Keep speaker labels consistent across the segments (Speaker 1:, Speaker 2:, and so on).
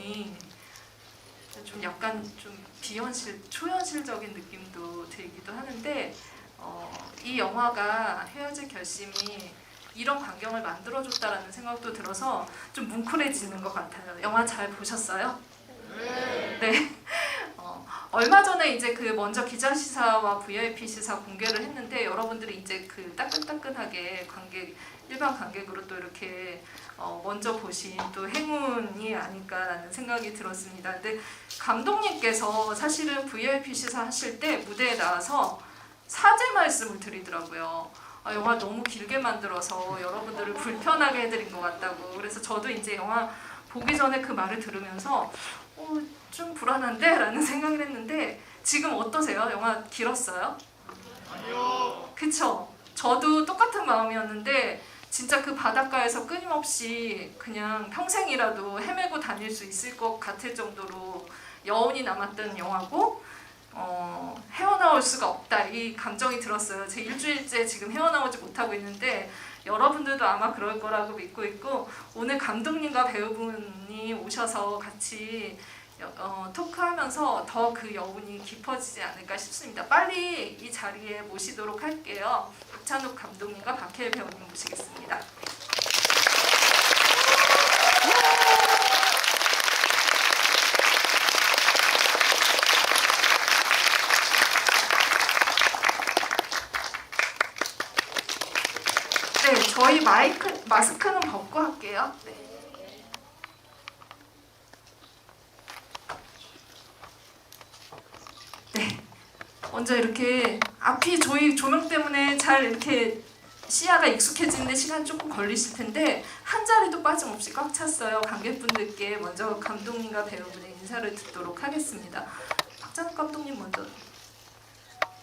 Speaker 1: 보니 좀 약간 좀 초현실적인 느낌도 들기도 하는데 이 영화가 헤어질 결심이 이런 광경을 만들어줬다라는 생각도 들어서 좀 뭉클해지는 것 같아요. 영화 잘 보셨어요? 네. 얼마 전에 이제 그 먼저 기자 시사와 VIP 시사 공개를 했는데 여러분들이 이제 그 따끈따끈하게 일반 관객으로 또 이렇게 먼저 보신 또 행운이 아닐까라는 생각이 들었습니다. 근데 감독님께서 사실은 VIP 시사 하실 때 무대에 나와서 사죄 말씀을 드리더라고요. 영화 너무 길게 만들어서 여러분들을 불편하게 해드린 것 같다고. 그래서 저도 이제 영화 보기 전에 그 말을 들으면서 좀 불안한데? 라는 생각을 했는데 지금 어떠세요? 영화 길었어요?
Speaker 2: 아니요.
Speaker 1: 그쵸? 저도 똑같은 마음이었는데 진짜 그 바닷가에서 끊임없이 그냥 평생이라도 헤매고 다닐 수 있을 것 같을 정도로 여운이 남았던 영화고 헤어나올 수가 없다 이 감정이 들었어요. 제 일주일째 지금 헤어나오지 못하고 있는데 여러분들도 아마 그럴 거라고 믿고 있고 오늘 감독님과 배우분이 오셔서 같이 토크하면서 더 그 여운이 깊어지지 않을까 싶습니다. 빨리 이 자리에 모시도록 할게요. 박찬욱 감독님과 박해일 배우님 모시겠습니다. 네, 저희 마스크는 벗고 할게요. 네. 먼저 이렇게 앞이 저희 조명 때문에 잘 이렇게 시야가 익숙해지는데 시간 조금 걸리실 텐데 한 자리도 빠짐없이 꽉 찼어요. 관객분들께 먼저 감독님과 배우분의 인사를 듣도록 하겠습니다. 박찬욱 감독님 먼저.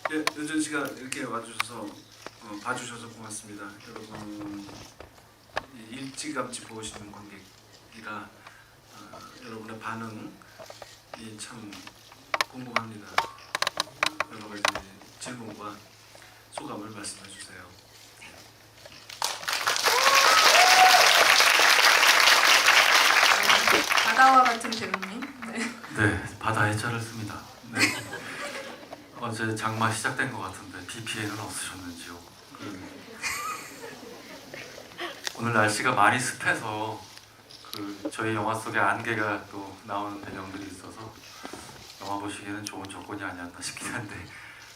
Speaker 2: 네, 늦은 시간 이렇게 와주셔서 봐주셔서 고맙습니다. 여러분 일찌감치 보시는 관객이라 여러분의 반응이 참 궁금합니다. 여러 가지 질문과 소감을 말씀해 주세요.
Speaker 1: 바다와 같은 배우님. 네.
Speaker 3: 네, 바다의 자를 씁니다. 네. 어제 장마 시작된 것 같은데 비 피해는 없으셨는지요? 오늘 날씨가 많이 습해서 저희 영화 속에 안개가 또 나오는 배경들이 있어서 영화 보시기에는 좋은 조건이 아니었나 싶긴 한데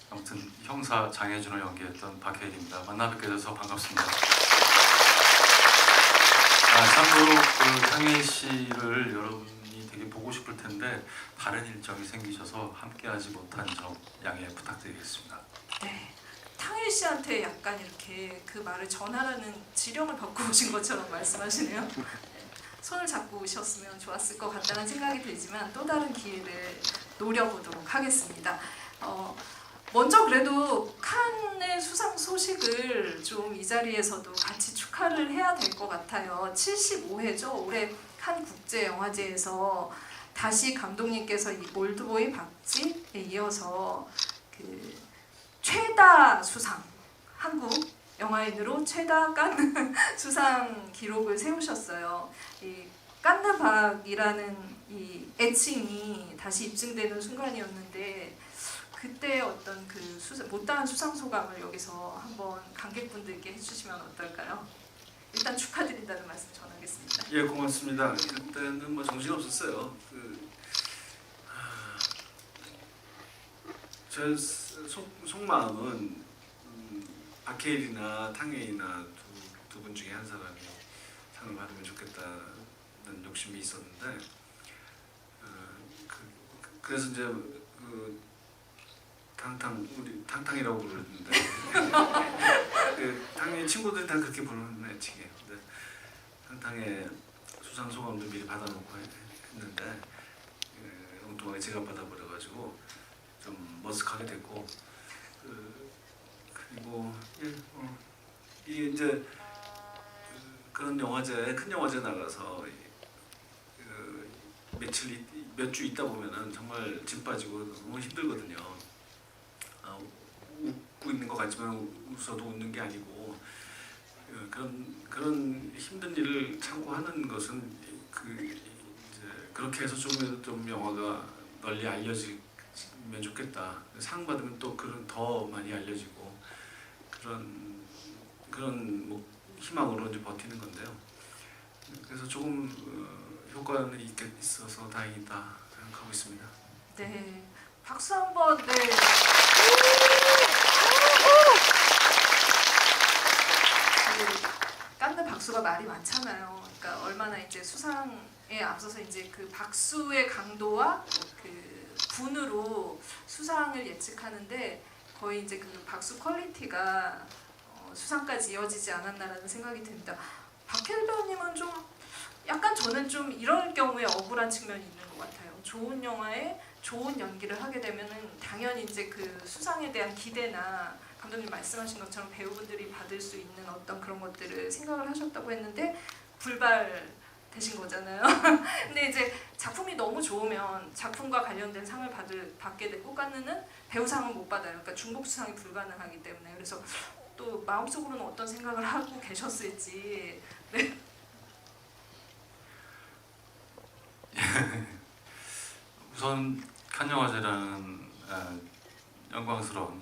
Speaker 3: 아무튼 형사 장혜준을 연기했던 박해일입니다. 만나 뵙게 돼서 반갑습니다. 참고로 향일 씨를 여러분이 되게 보고 싶을 텐데 다른 일정이 생기셔서 함께하지 못한 점 양해 부탁드리겠습니다.
Speaker 1: 네. 탕일 씨한테 약간 이렇게 그 말을 전하라는 지령을 받고 오신 것처럼 말씀하시네요. 손을 잡고 오셨으면 좋았을 것 같다는 생각이 들지만 또 다른 기회를 노려보도록 하겠습니다. 먼저 그래도 칸의 수상 소식을 좀 이 자리에서도 같이 축하를 해야 될 것 같아요. 75회죠. 올해 칸 국제영화제에서 다시 감독님께서 이 올드보이 박쥐에 이어서 그 최다 수상, 한국 영화인으로 최다 칸 수상 기록을 세우셨어요. 이 깐느박이라는 이 애칭이 다시 입증되는 순간이었는데 그때 어떤 그 못다한 수상 소감을 여기서 한번 관객분들께 해주시면 어떨까요? 일단 축하드린다는 말씀 전하겠습니다.
Speaker 2: 예, 고맙습니다. 그때는 뭐 정신 없었어요. 제 속마음은 박해일이나 탕웨이나 두 분 중에 한 사람이 상을 받으면 좋겠다는 욕심이 있었는데 그래서 이제 우리 탕탕이라고 부르는데 탕웨이 친구들이 다 그렇게 부르는 애칭이에요. 근데 탕탕의 수상 소감도 미리 받아놓고 했는데 엉뚱하게 제가 받아버려가지고 좀 머쓱하게 됐고 그리고 이게 이제 그런 영화제 큰 영화제 나가서 몇 주 있다 보면은 정말 짐 빠지고 너무 힘들거든요. 웃고 있는 것 같지만 웃어도 웃는 게 아니고 그런 힘든 일을 참고 하는 것은 이제 그렇게 해서 좀 영화가 널리 알려지면 좋겠다. 상 받으면 또 그런 더 많이 알려지고 그런 뭐 희망으로 이제 버티는 건데요. 그래서 조금 효과는 있어서 다행이다 생각하고 있습니다.
Speaker 1: 네, 박수 한번. 네. 그 깎는 박수가 말이 많잖아요. 그러니까 얼마나 이제 수상에 앞서서 이제 그 박수의 강도와 그 분으로 수상을 예측하는데 거의 이제 그 박수 퀄리티가 수상까지 이어지지 않았나라는 생각이 듭니다. 박해일 배우님은 좀 약간 저는 좀 이럴 경우에 억울한 측면이 있는 것 같아요. 좋은 영화에 좋은 연기를 하게 되면은 당연히 이제 그 수상에 대한 기대나 감독님 말씀하신 것처럼 배우분들이 받을 수 있는 어떤 그런 것들을 생각을 하셨다고 했는데 불발되신 거잖아요. 근데 이제 작품이 너무 좋으면 작품과 관련된 상을 받게 되고 깐느는 배우상은 못 받아요. 그러니까 중복 수상이 불가능하기 때문에. 그래서 또 마음속으로는 어떤 생각을 하고 계셨을지. 네.
Speaker 3: 우선 칸 영화제라는 영광스러운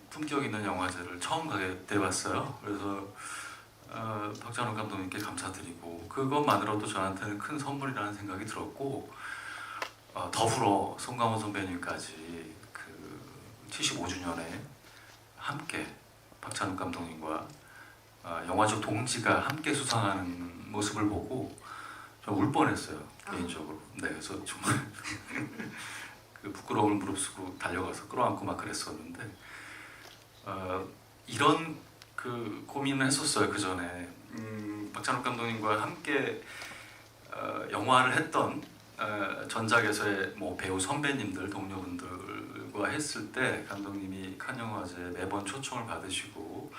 Speaker 3: 품격 있는 영화제를 처음 가게 돼봤어요. 그래서 박찬욱 감독님께 감사드리고 그것만으로도 저한테는 큰 선물이라는 생각이 들었고 더불어 송강호 선배님까지 그 75주년에 함께 박찬욱 감독님과 영화적 동지가 함께 수상하는 모습을 보고 좀 울 뻔했어요 개인적으로. 네, 그래서 정말 그 부끄러움을 무릅쓰고 달려가서 끌어안고 막 그랬었는데 이런 그 고민을 했었어요 그 전에. 박찬욱 감독님과 함께 영화를 했던 전작에서의 뭐 배우 선배님들 동료분들과 했을 때 감독님이 칸 영화제 매번 초청을 받으시고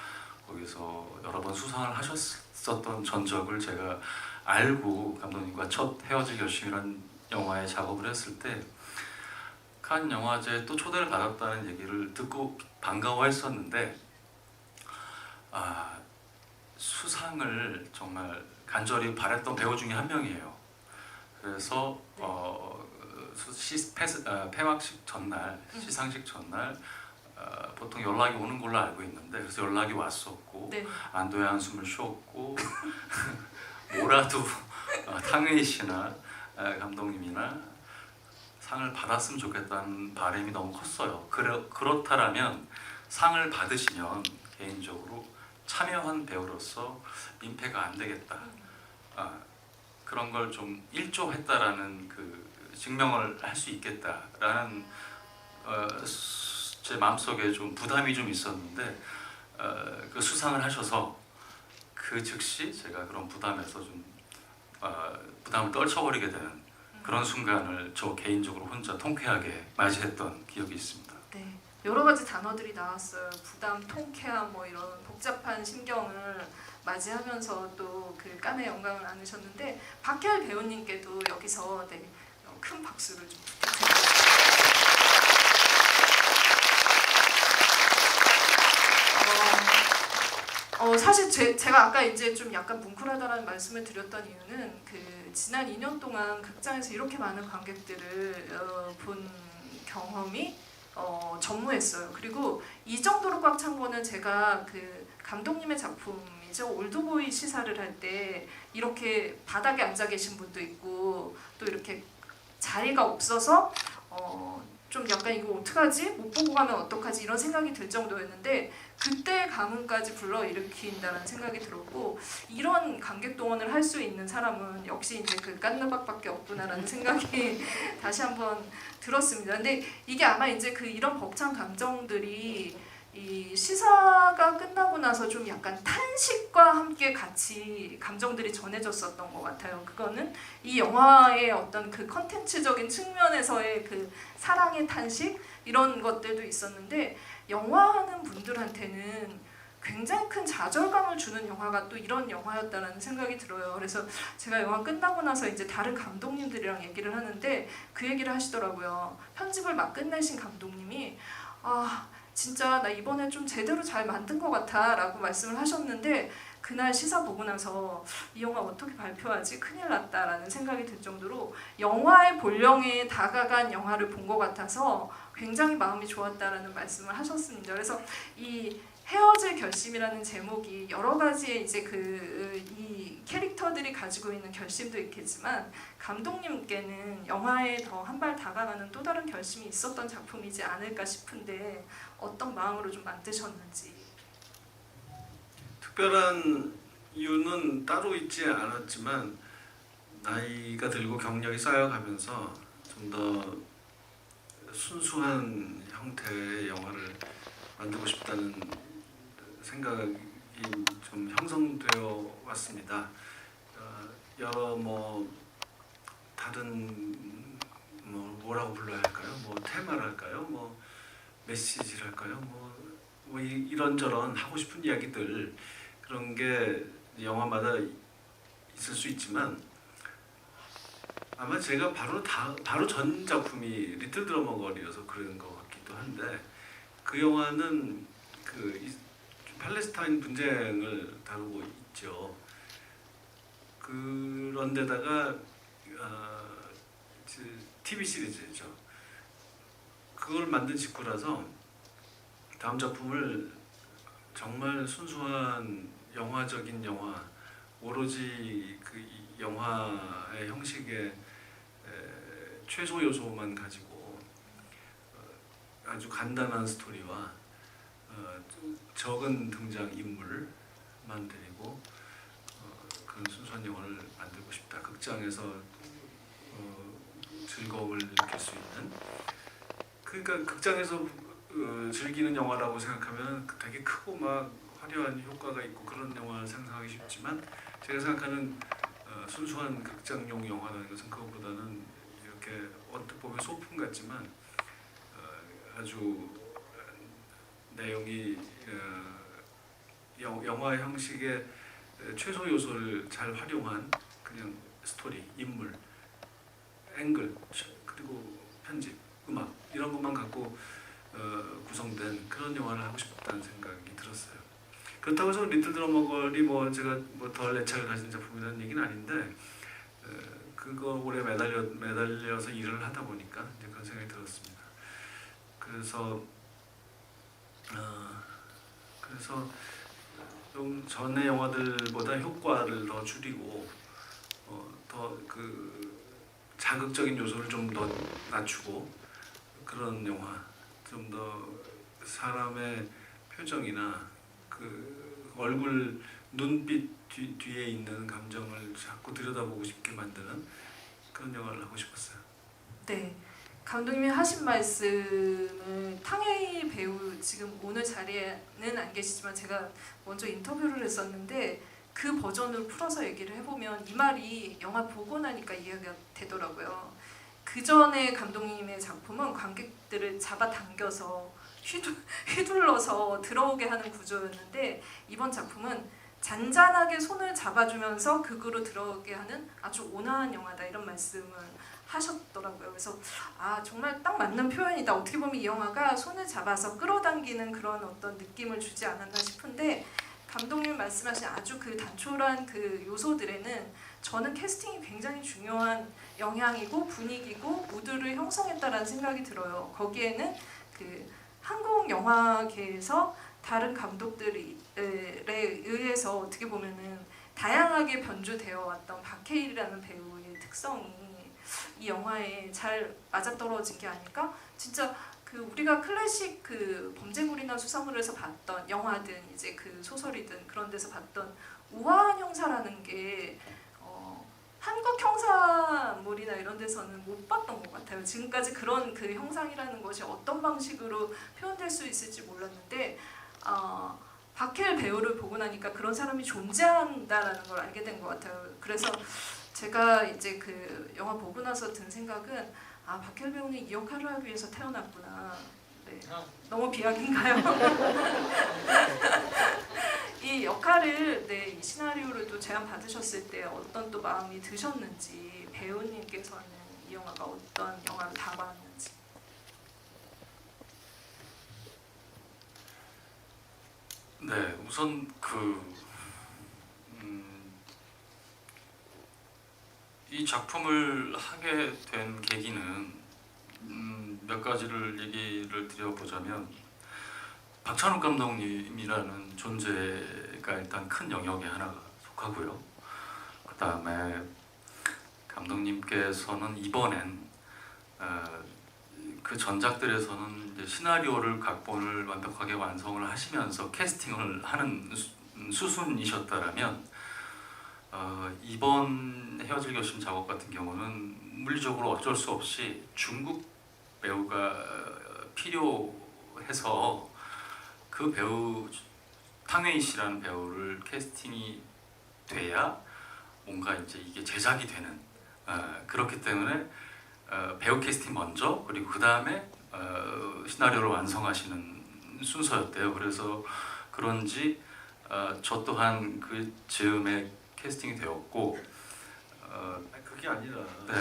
Speaker 3: 거기서 여러 번 수상을 하셨었던 전적을 제가 알고 감독님과 첫 헤어질 결심이라는 영화에 작업을 했을 때 칸 영화제에 또 초대를 받았다는 얘기를 듣고 반가워했었는데 수상을 정말 간절히 바랬던 배우 중에 한 명이에요. 그래서 폐막식 전날, 시상식 전날 보통 연락이 오는 걸로 알고 있는데 그래서 연락이 왔었고
Speaker 1: 네.
Speaker 3: 안도의 한숨을 쉬었고 뭐라도 탕웨이 씨나 감독님이나 상을 받았으면 좋겠다는 바람이 너무 컸어요. 그렇다면 상을 받으시면 개인적으로 참여한 배우로서 민폐가 안 되겠다. 그런 걸 좀 일조했다라는 그 증명을 할 수 있겠다라는 제 마음속에 좀 부담이 좀 있었는데 그 수상을 하셔서 그 즉시 제가 그런 부담에서 좀 부담을 떨쳐버리게 되는 그런 순간을 저 개인적으로 혼자 통쾌하게 맞이했던 기억이 있습니다.
Speaker 1: 네, 여러 가지 단어들이 나왔어요. 부담, 통쾌함, 뭐 이런 복잡한 심경을 맞이하면서 또 그 깐의 영광을 나누셨는데 박해일 배우님께도 여기서 네, 큰 박수를 좀 부탁드립니다. 사실 제가 아까 이제 좀 약간 뭉클하다라는 말씀을 드렸던 이유는 그 지난 2년 동안 극장에서 이렇게 많은 관객들을 본 경험이 전무했어요. 그리고 이 정도로 꽉 찬 거는 제가 그 감독님의 작품이죠. 올드보이 시사를 할 때 이렇게 바닥에 앉아 계신 분도 있고 또 이렇게 자리가 없어서 좀 약간 이거 어떡하지? 못 보고 가면 어떡하지? 이런 생각이 들 정도였는데 그때 가문까지 불러일으킨다는 생각이 들었고 이런 관객 동원을 할 수 있는 사람은 역시 이제 그 깐느박밖에 없구나라는 생각이 다시 한번 들었습니다. 근데 이게 아마 이제 그 이런 벅찬 감정들이 이 시사가 끝나고 나서 좀 약간 탄식과 함께 같이 감정들이 전해졌었던 것 같아요. 그거는 이 영화의 어떤 그 컨텐츠적인 측면에서의 그 사랑의 탄식 이런 것들도 있었는데 영화하는 분들한테는 굉장히 큰 좌절감을 주는 영화가 또 이런 영화였다라는 생각이 들어요. 그래서 제가 영화 끝나고 나서 이제 다른 감독님들이랑 얘기를 하는데 그 얘기를 하시더라고요. 편집을 막 끝내신 감독님이 진짜 나 이번에 좀 제대로 잘 만든 것 같아 라고 말씀을 하셨는데 그날 시사 보고 나서 이 영화 어떻게 발표하지? 큰일 났다라는 생각이 들 정도로 영화의 본령에 다가간 영화를 본 것 같아서 굉장히 마음이 좋았다라는 말씀을 하셨습니다. 그래서 이 헤어질 결심이라는 제목이 여러 가지의 이제 이 캐릭터들이 가지고 있는 결심도 있겠지만 감독님께는 영화에 더 한 발 다가가는 또 다른 결심이 있었던 작품이지 않을까 싶은데 어떤 마음으로 좀 만드셨는지.
Speaker 2: 특별한 이유는 따로 있지 않았지만 나이가 들고 경력이 쌓여가면서 좀 더 순수한 형태의 영화를 만들고 싶다는 생각이 좀 형성되어 왔습니다. 여러 다른 뭐라고 불러야 할까요? 테마랄까요? 메시지랄까요? 이런저런 하고 싶은 이야기들 그런 게 영화마다 있을 수 있지만 아마 제가 바로 전 작품이 리틀 드러머 걸이어서 그런 것 같기도 한데 그 영화는 팔레스타인 분쟁을 다루고 있죠. 그런데다가 TV 시리즈죠. 그걸 만든 직후라서 다음 작품을 정말 순수한 영화적인 영화, 오로지 이 영화의 형식의 최소 요소만 가지고 아주 간단한 스토리와 적은 등장 인물만 데리고 그런 순수한 영화를 만들고 싶다. 극장에서 즐거움을 느낄 수 있는. 그러니까 극장에서 즐기는 영화라고 생각하면 되게 크고 막 화려한 효과가 있고 그런 영화를 상상하기 쉽지만 제가 생각하는 순수한 극장용 영화라는 것은 그것보다는 이렇게 언뜻 보면 소품 같지만 아주 내용이 영화 형식의 최소 요소를 잘 활용한 그냥 스토리, 인물, 앵글, 그리고 편집, 음악 이런 것만 갖고 구성된 그런 영화를 하고 싶다는 생각이 들었어요. 그렇다고 해서 리틀 드러머 걸이 제가 덜 애착을 가진 작품이라는 얘기는 아닌데 그거 오래 매달려서 일을 하다 보니까 이제 그런 생각이 들었습니다. 그래서 좀 전의 영화들보다 효과를 더 줄이고 더 자극적인 요소를 좀 더 낮추고 그런 영화, 좀 더 사람의 표정이나 얼굴 눈빛 뒤에 있는 감정을 자꾸 들여다보고 싶게 만드는 그런 영화를 하고 싶었어요.
Speaker 1: 네, 감독님이 하신 말씀을 탕웨이 배우 지금 오늘 자리에는 안 계시지만 제가 먼저 인터뷰를 했었는데 그 버전으로 풀어서 얘기를 해보면 이 말이 영화 보고 나니까 이해가 되더라고요. 그 전에 감독님의 작품은 관객들을 잡아당겨서 휘둘러서 들어오게 하는 구조였는데 이번 작품은 잔잔하게 손을 잡아주면서 극으로 들어오게 하는 아주 온화한 영화다 이런 말씀을 하셨더라고요. 그래서 정말 딱 맞는 표현이다. 어떻게 보면 이 영화가 손을 잡아서 끌어당기는 그런 어떤 느낌을 주지 않았나 싶은데 감독님 말씀하신 아주 단촐한 요소들에는 저는 캐스팅이 굉장히 중요한 영향이고 분위기고 무드를 형성했다라는 생각이 들어요. 거기에는 한국 영화계에서 다른 감독들에 의해서 어떻게 보면은 다양하게 변주되어 왔던 박해일이라는 배우의 특성이 이 영화에 잘 맞아떨어진 게 아닐까? 진짜 우리가 클래식 범죄물이나 수사물에서 봤던 영화든 이제 소설이든 그런 데서 봤던 우아한 형사라는 게 한국 형사물이나 이런 데서는 못 봤던 것 같아요. 지금까지 그런 형상이라는 것이 어떤 방식으로 표현될 수 있을지 몰랐는데 박해일 배우를 보고 나니까 그런 사람이 존재한다라는 걸 알게 된 것 같아요. 그래서 제가 이제 영화 보고 나서 든 생각은 박해일 배우는 이 역할을 하기 위해서 태어났구나. 네. 너무 비약인가요? 이 역할을 이 시나리오를 또 제안 받으셨을 때 어떤 또 마음이 드셨는지 배우님께서는 이 영화가 어떤 영화를 다가왔는지.
Speaker 3: 네, 우선 이 작품을 하게 된 계기는 몇 가지를 얘기를 드려보자면 박찬욱 감독님이라는 존재가 일단 큰 영역에 하나가 속하고요. 그 다음에 감독님께서는 이번엔 그 전작들에서는 이제 시나리오를 각본을 완벽하게 완성을 하시면서 캐스팅을 하는 수순이셨다라면 이번 헤어질 결심 작업 같은 경우는 물리적으로 어쩔 수 없이 중국 배우가 필요해서 그 배우 탕웨이 씨라는 배우를 캐스팅이 돼야 뭔가 이제 이게 제작이 되는 그렇기 때문에 배우 캐스팅 먼저 그리고 그 다음에 시나리오를 완성하시는 순서였대요. 그래서 그런지 저 또한 그 즈음에 캐스팅이 되었고
Speaker 2: 그게 아니라
Speaker 3: 네.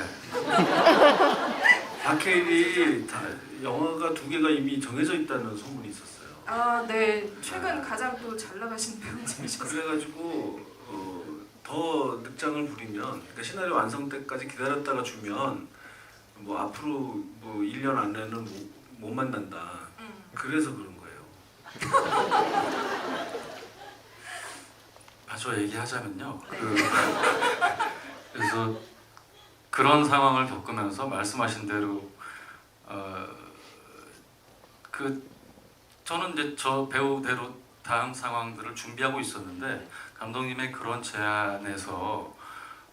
Speaker 2: 박해일이 영화가 2개가 이미 정해져 있다는 소문이 있었어요.
Speaker 1: 아, 네. 최근 가장 또 잘 나가신 배우님이셨어요.
Speaker 2: 그래가지고 더 늑장을 부리면 그러니까 시나리오 완성 때까지 기다렸다가 주면 뭐 앞으로 뭐 1년 안에는 못 만난다. 그래서 그런 거예요.
Speaker 3: 마저 얘기하자면요. 그래서 그런 상황을 겪으면서 말씀하신 대로 저는 이제 저 배우대로 다음 상황들을 준비하고 있었는데 감독님의 그런 제안에서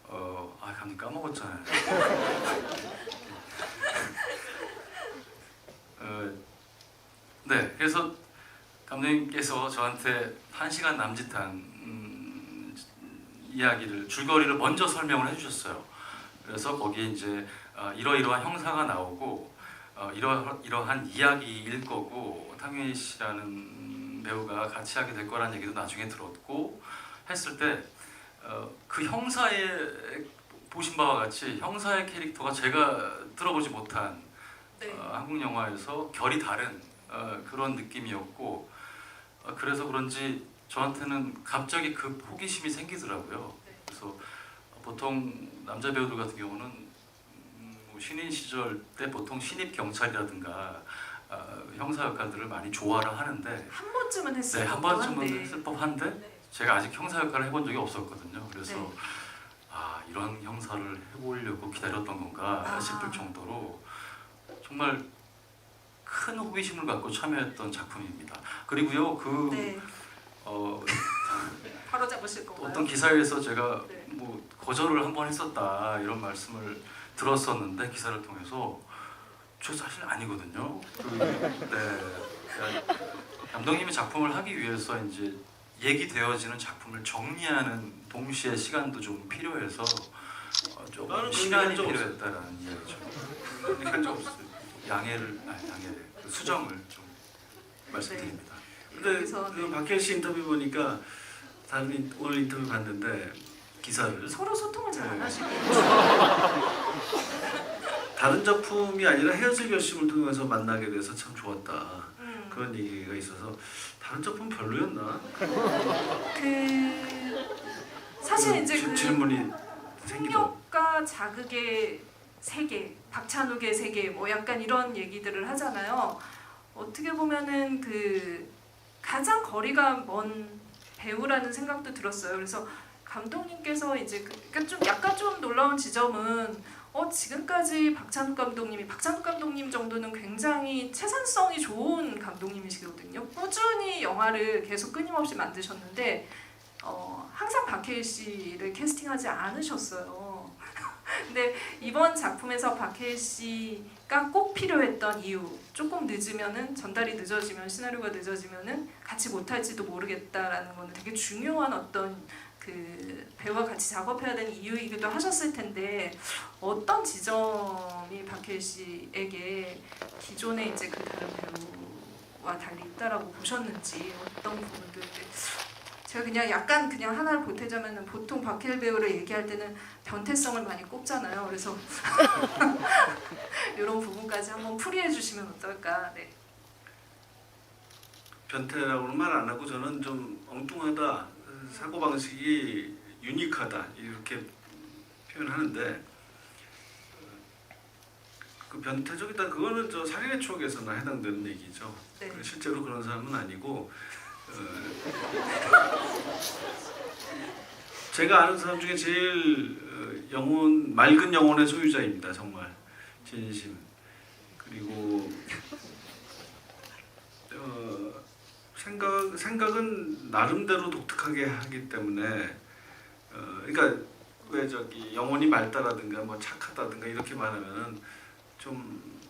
Speaker 3: 감독님 까먹었잖아요. 네, 그래서 감독님께서 저한테 1시간 남짓한 이야기를 줄거리를 먼저 설명을 해주셨어요. 그래서 거기에 이제 이러이러한 형사가 나오고 이러한 이야기일 거고 탕웨이 씨라는 배우가 같이 하게 될 거라는 얘기도 나중에 들었고 했을 때 그 형사의 보신 바와 같이 형사의 캐릭터가 제가 들어보지 못한
Speaker 1: 네.
Speaker 3: 한국 영화에서 결이 다른 그런 느낌이었고 그래서 그런지 저한테는 갑자기 그 호기심이 생기더라고요. 그래서 보통 남자 배우들 같은 경우는 신인 시절 때 보통 신입 경찰이라든가 형사 역할들을 많이 좋아를 하는데
Speaker 1: 한 번쯤은 했을
Speaker 3: 네, 한
Speaker 1: 법한,
Speaker 3: 번쯤은
Speaker 1: 네.
Speaker 3: 했을 법한데
Speaker 1: 네.
Speaker 3: 제가 아직 형사 역할을 해본 적이 없었거든요. 그래서
Speaker 1: 네.
Speaker 3: 이런 형사를 해보려고 기다렸던 건가 싶을 정도로 정말 큰 호기심을 갖고 참여했던 작품입니다. 그리고요
Speaker 1: 네. 바로 잡으실 건가요?
Speaker 3: 어떤 기사에서 제가
Speaker 1: 네.
Speaker 3: 뭐 거절을 한번 했었다 이런 말씀을 들었었는데 기사를 통해서 저 사실 아니거든요. 감독님의 작품을 하기 위해서 이제 얘기되어지는 작품을 정리하는 동시에 시간도 좀 필요해서 조금
Speaker 2: 나는
Speaker 3: 시간이
Speaker 2: 그런 적
Speaker 3: 필요했다라는 이야기죠.
Speaker 2: 그런 적 없어요.
Speaker 3: 수정을 좀 말씀드립니다.
Speaker 2: 근데
Speaker 1: 여기서,
Speaker 2: 그
Speaker 1: 네.
Speaker 2: 박해일 씨 인터뷰 보니까 오늘 인터뷰 봤는데 기사를
Speaker 1: 서로 소통을 잘 안
Speaker 2: 네.
Speaker 1: 하시고
Speaker 2: 다른 작품이 아니라 헤어질 결심을 통해서 만나게 돼서 참 좋았다 그런 얘기가 있어서 다른 작품 별로였나?
Speaker 1: 사실 이제
Speaker 2: 질문이 생기더라고.
Speaker 1: 폭력과 자극의 세계, 박찬욱의 세계, 뭐 약간 이런 얘기들을 하잖아요. 어떻게 보면은 가장 거리가 먼 배우라는 생각도 들었어요. 그래서 감독님께서 이제 그러니까 좀 약간 좀 놀라운 지점은 지금까지 박찬욱 감독님 정도는 굉장히 채산성이 좋은 감독님이시거든요. 꾸준히 영화를 계속 끊임없이 만드셨는데 항상 박해일 씨를 캐스팅하지 않으셨어요. 근데 이번 작품에서 박해일 씨가 꼭 필요했던 이유, 조금 늦으면은 전달이 늦어지면 시나리오가 늦어지면은 같이 못할지도 모르겠다라는 거는 되게 중요한 어떤 배우와 같이 작업해야 되는 이유이기도 하셨을 텐데 어떤 지점이 박해일 씨에게 기존에 이제 그 다른 배우와 달리 있다라고 보셨는지 어떤 부분들 제가 그냥 하나를 보태자면은 보통 박해일 배우를 얘기할 때는 변태성을 많이 꼽잖아요. 그래서 이런 부분까지 한번 풀이해 주시면 어떨까. 네.
Speaker 2: 변태라고는 말 안 하고 저는 좀 엉뚱하다, 사고방식이 유니크하다 이렇게 표현하는데 그 변태적이다 그거는 저 살인의 추억에서나 해당되는 얘기죠.
Speaker 1: 네.
Speaker 2: 실제로 그런 사람은 아니고 제가 아는 사람 중에 제일 맑은 영혼의 소유자입니다. 정말 진심. 그리고 생각은 나름대로 독특하게 하기 때문에 그러니까 왜 저기 영혼이 맑다라든가 뭐 착하다든가 이렇게 말하면은 좀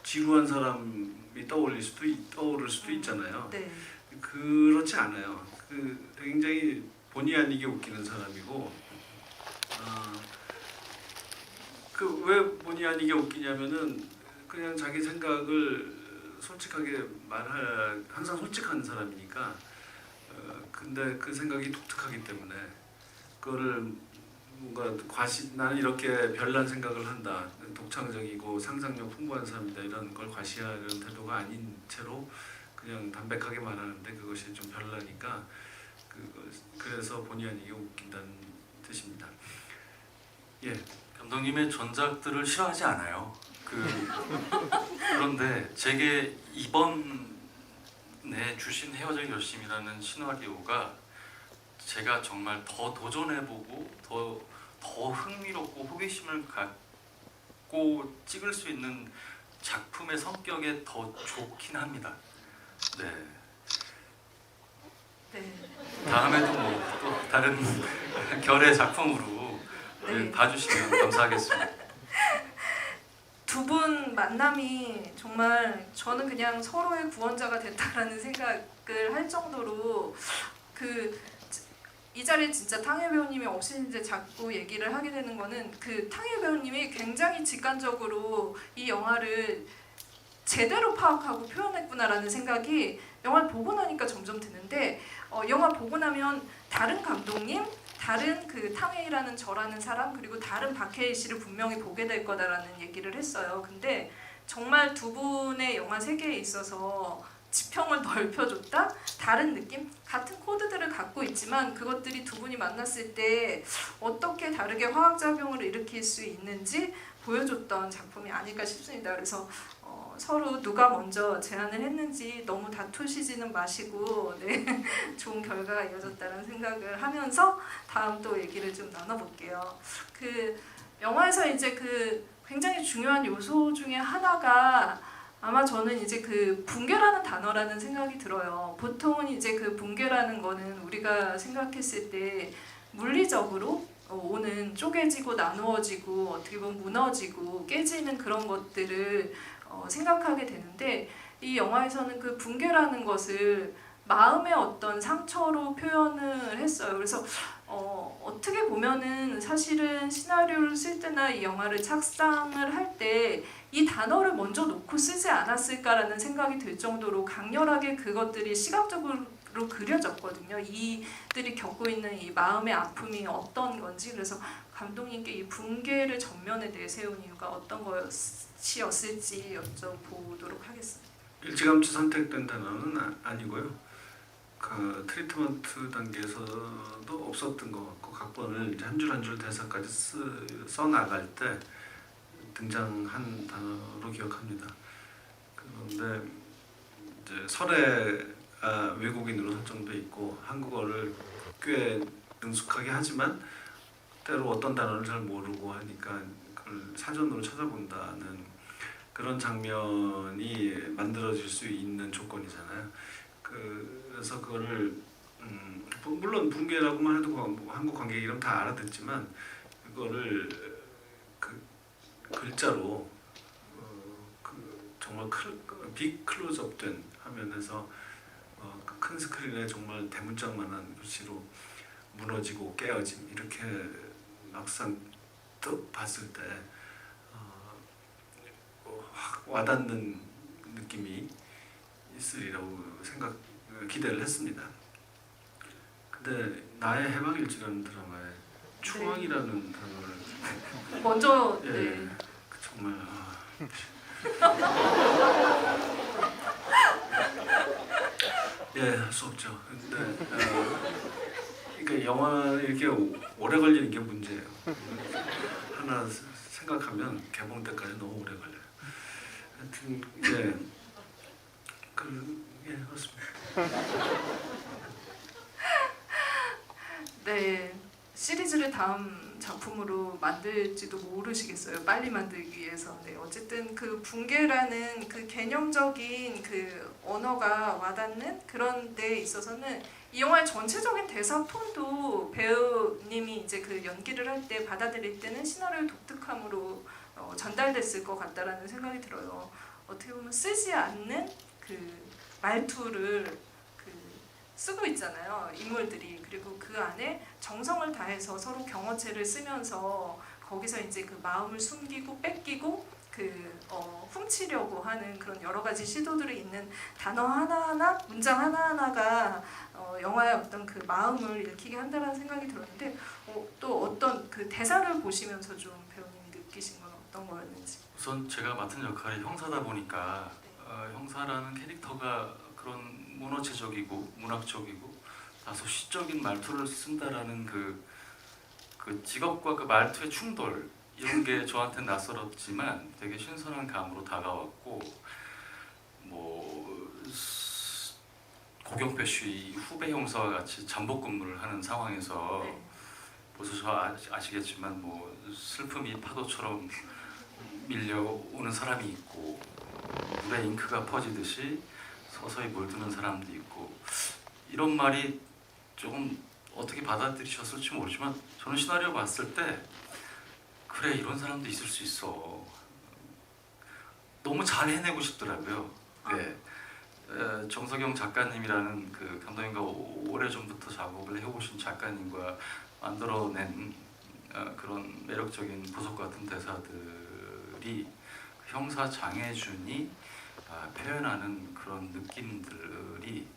Speaker 2: 지루한 사람이 떠오를 수도 있잖아요.
Speaker 1: 네.
Speaker 2: 그렇지 않아요. 굉장히 본의 아니게 웃기는 사람이고 왜 본의 아니게 웃기냐면은 그냥 자기 생각을 솔직하게 항상 솔직한 사람이니까 근데 그 생각이 독특하기 때문에 그거를 뭔가 나는 이렇게 별난 생각을 한다, 독창적이고 상상력 풍부한 사람이다 이런 걸 과시하는 태도가 아닌 채로 그냥 담백하게 말하는데 그것이 좀 별나니까 그래서 본의 아니게 웃긴다는 뜻입니다. 예.
Speaker 3: 감독님의 전작들을 싫어하지 않아요. 그런데 제게 이번에 주신 헤어질 결심이라는 시나리오가 제가 정말 더 도전해보고 더 흥미롭고 호기심을 갖고 찍을 수 있는 작품의 성격에 더 좋긴 합니다. 네.
Speaker 1: 네.
Speaker 3: 다음에도 뭐 또 다른 결의 작품으로
Speaker 1: 네.
Speaker 3: 봐주시면 감사하겠습니다.
Speaker 1: 두 분 만남이 정말 저는 그냥 서로의 구원자가 됐다라는 생각을 할 정도로 이 자리에 진짜 탕혜 배우님이 없으신데 자꾸 얘기를 하게 되는 거는 탕혜 배우님이 굉장히 직관적으로 이 영화를 제대로 파악하고 표현했구나라는 생각이 영화를 보고 나니까 점점 드는데 영화 보고 나면 다른 감독님, 다른 탕웨이라는 저라는 사람 그리고 다른 박해일 씨를 분명히 보게 될 거다라는 얘기를 했어요. 근데 정말 두 분의 영화 세계에 있어서 지평을 넓혀줬다? 다른 느낌? 같은 코드들을 갖고 있지만 그것들이 두 분이 만났을 때 어떻게 다르게 화학작용을 일으킬 수 있는지 보여줬던 작품이 아닐까 싶습니다. 그래서 서로 누가 먼저 제안을 했는지 너무 다투시지는 마시고 네, 좋은 결과가 이어졌다는 생각을 하면서 다음 또 얘기를 좀 나눠볼게요. 영화에서 이제 굉장히 중요한 요소 중에 하나가 아마 저는 이제 붕괴라는 단어라는 생각이 들어요. 보통은 이제 붕괴라는 거는 우리가 생각했을 때 물리적으로 오는 쪼개지고 나누어지고 어떻게 보면 무너지고 깨지는 그런 것들을 생각하게 되는데 이 영화에서는 붕괴라는 것을 마음의 어떤 상처로 표현을 했어요. 그래서 어떻게 보면은 사실은 시나리오를 쓸 때나 이 영화를 착상을 할 때 이 단어를 먼저 놓고 쓰지 않았을까라는 생각이 들 정도로 강렬하게 그것들이 시각적으로 그려졌거든요. 이들이 겪고 있는 이 마음의 아픔이 어떤 건지. 그래서 감독님께 이 붕괴를 전면에 내세운 이유가 어떤 것이었을지 여쭤보도록 하겠습니다.
Speaker 2: 일찌감치 선택된 단어는 아니고요. 트리트먼트 단계에서도 없었던 것 같고 각본을 이제 한 줄 한 줄 대사까지 써 나갈 때 등장한 단어로 기억합니다. 그런데 이제 설애가 외국인으로 설정돼 있고 한국어를 꽤 능숙하게 하지만 때로 어떤 단어를 잘 모르고 하니까 그걸 사전으로 찾아본다는 그런 장면이 만들어질 수 있는 조건이잖아요. 그래서 그거를 물론 붕괴라고만 해도 한국 관객 이름 다 알아듣지만 그거를 글자로 정말 빅 클로즈업된 화면에서 큰 스크린에 정말 대문짝만한 글씨로 무너지고 깨어짐 이렇게 막상 떡 봤을 때 확 와닿는 느낌이 있으리라고 기대를 했습니다. 근데 나의 해방일지라는 드라마에 추앙이라는 단어를
Speaker 1: 먼저
Speaker 2: 예, 정말 할 수 없죠. 근데 그러니까 영화 이렇게 오래 걸리는 게 문제예요. 하나 생각하면 개봉 때까지 너무 오래 걸려요. 하여튼 그렇습니다.
Speaker 1: 네, 시리즈를 다음 작품으로 만들지도 모르시겠어요. 빨리 만들기 위해서. 네, 어쨌든 그 붕괴라는 그 개념적인 그 언어가 와닿는 그런 데에 있어서는 이 영화의 전체적인 대사 톤도 배우님이 이제 그 연기를 할 때 받아들일 때는 시나리오의 독특함으로 전달됐을 것 같다라는 생각이 들어요. 어떻게 보면 쓰지 않는 그 말투를 쓰고 있잖아요, 인물들이. 그리고 그 안에 정성을 다해서 서로 경어체를 쓰면서 거기서 이제 그 마음을 숨기고 뺏기고 훔치려고 하는 그런 여러 가지 시도들이 있는 단어 하나하나, 문장 하나하나가 영화의 어떤 그 마음을 읽히게 한다는 생각이 들었는데 또 어떤 그 대사를 보시면서 좀 배우님이 느끼신 건 어떤 거였는지.
Speaker 3: 우선 제가 맡은 역할이 형사다 보니까 형사라는 캐릭터가 그런 문어체적이고 문학적이고 다소 시적인 말투를 쓴다라는 그 직업과 그 말투의 충돌 이런 게 저한테 낯설었지만 되게 신선한 감으로 다가왔고 뭐 고경표 씨 후배 형사와 같이 잠복 근무를 하는 상황에서
Speaker 1: 네.
Speaker 3: 보셔서 아시겠지만 뭐 슬픔이 파도처럼 밀려오는 사람이 있고 물에 잉크가 퍼지듯이 서서히 물드는 사람도 있고 이런 말이 조금 어떻게 받아들이셨을지 모르지만 저는 시나리오 봤을 때 그래 이런 사람도 있을 수 있어 너무 잘 해내고 싶더라고요. 네. 정석영 작가님이라는 그 감독님과 오래전부터 작업을 해오신 작가님과 만들어낸 그런 매력적인 보석 같은 대사들이 형사 장혜준이 표현하는 그런 느낌들이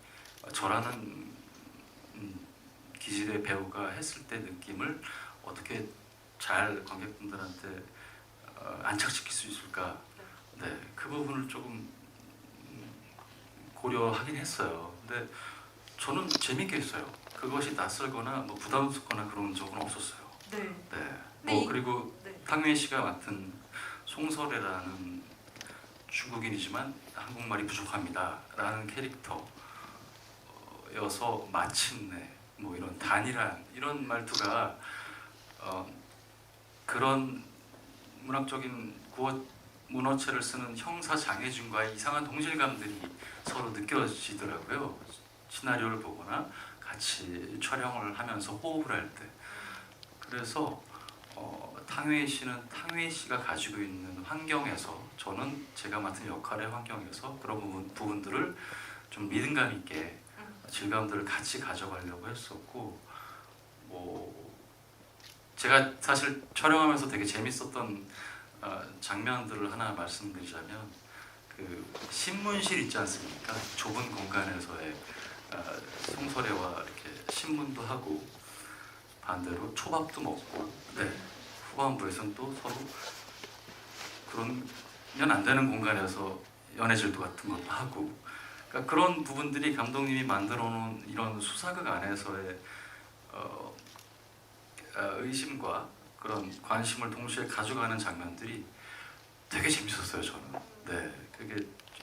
Speaker 3: 저라는 기질의 배우가 했을 때 느낌을 어떻게 잘 관객분들한테 안착시킬 수 있을까? 네, 그 부분을 조금 고려하긴 했어요. 근데 저는 재밌게 했어요. 그것이 낯설거나 뭐 부담스럽거나 그런 적은 없었어요.
Speaker 1: 네.
Speaker 3: 네. 그리고
Speaker 1: 네.
Speaker 3: 탕웨이 씨가 맡은 송설애라는 중국인이지만 한국말이 부족합니다라는 캐릭터여서 마침내 뭐 이런 단일한 이런 말투가 그런 문학적인 문어체를 쓰는 형사 장혜준과의 이상한 동질감들이 서로 느껴지더라고요. 시나리오를 보거나 같이 촬영을 하면서 호흡을 할 때. 그래서 탕웨이 씨는 탕웨이 씨가 가지고 있는 환경에서 저는 제가 맡은 역할의 환경에서 그런 부분들을 좀 리듬감 있게 질감들을 같이 가져가려고 했었고 뭐 제가 사실 촬영하면서 되게 재밌었던 장면들을 하나 말씀드리자면 그 신문실 있지 않습니까? 좁은 공간에서의 송설애와 이렇게 신문도 하고 반대로 초밥도 먹고 네. 후반부에서는 또 서로 그러면 안 되는 공간에서 연애질도 같은 것도 하고 그러니까 그런 부분들이 감독님이 만들어 놓은 이런 수사극 안에서의 의심과 그런 관심을 동시에 가져가는 장면들이 되게 재밌었어요. 저는 네 그게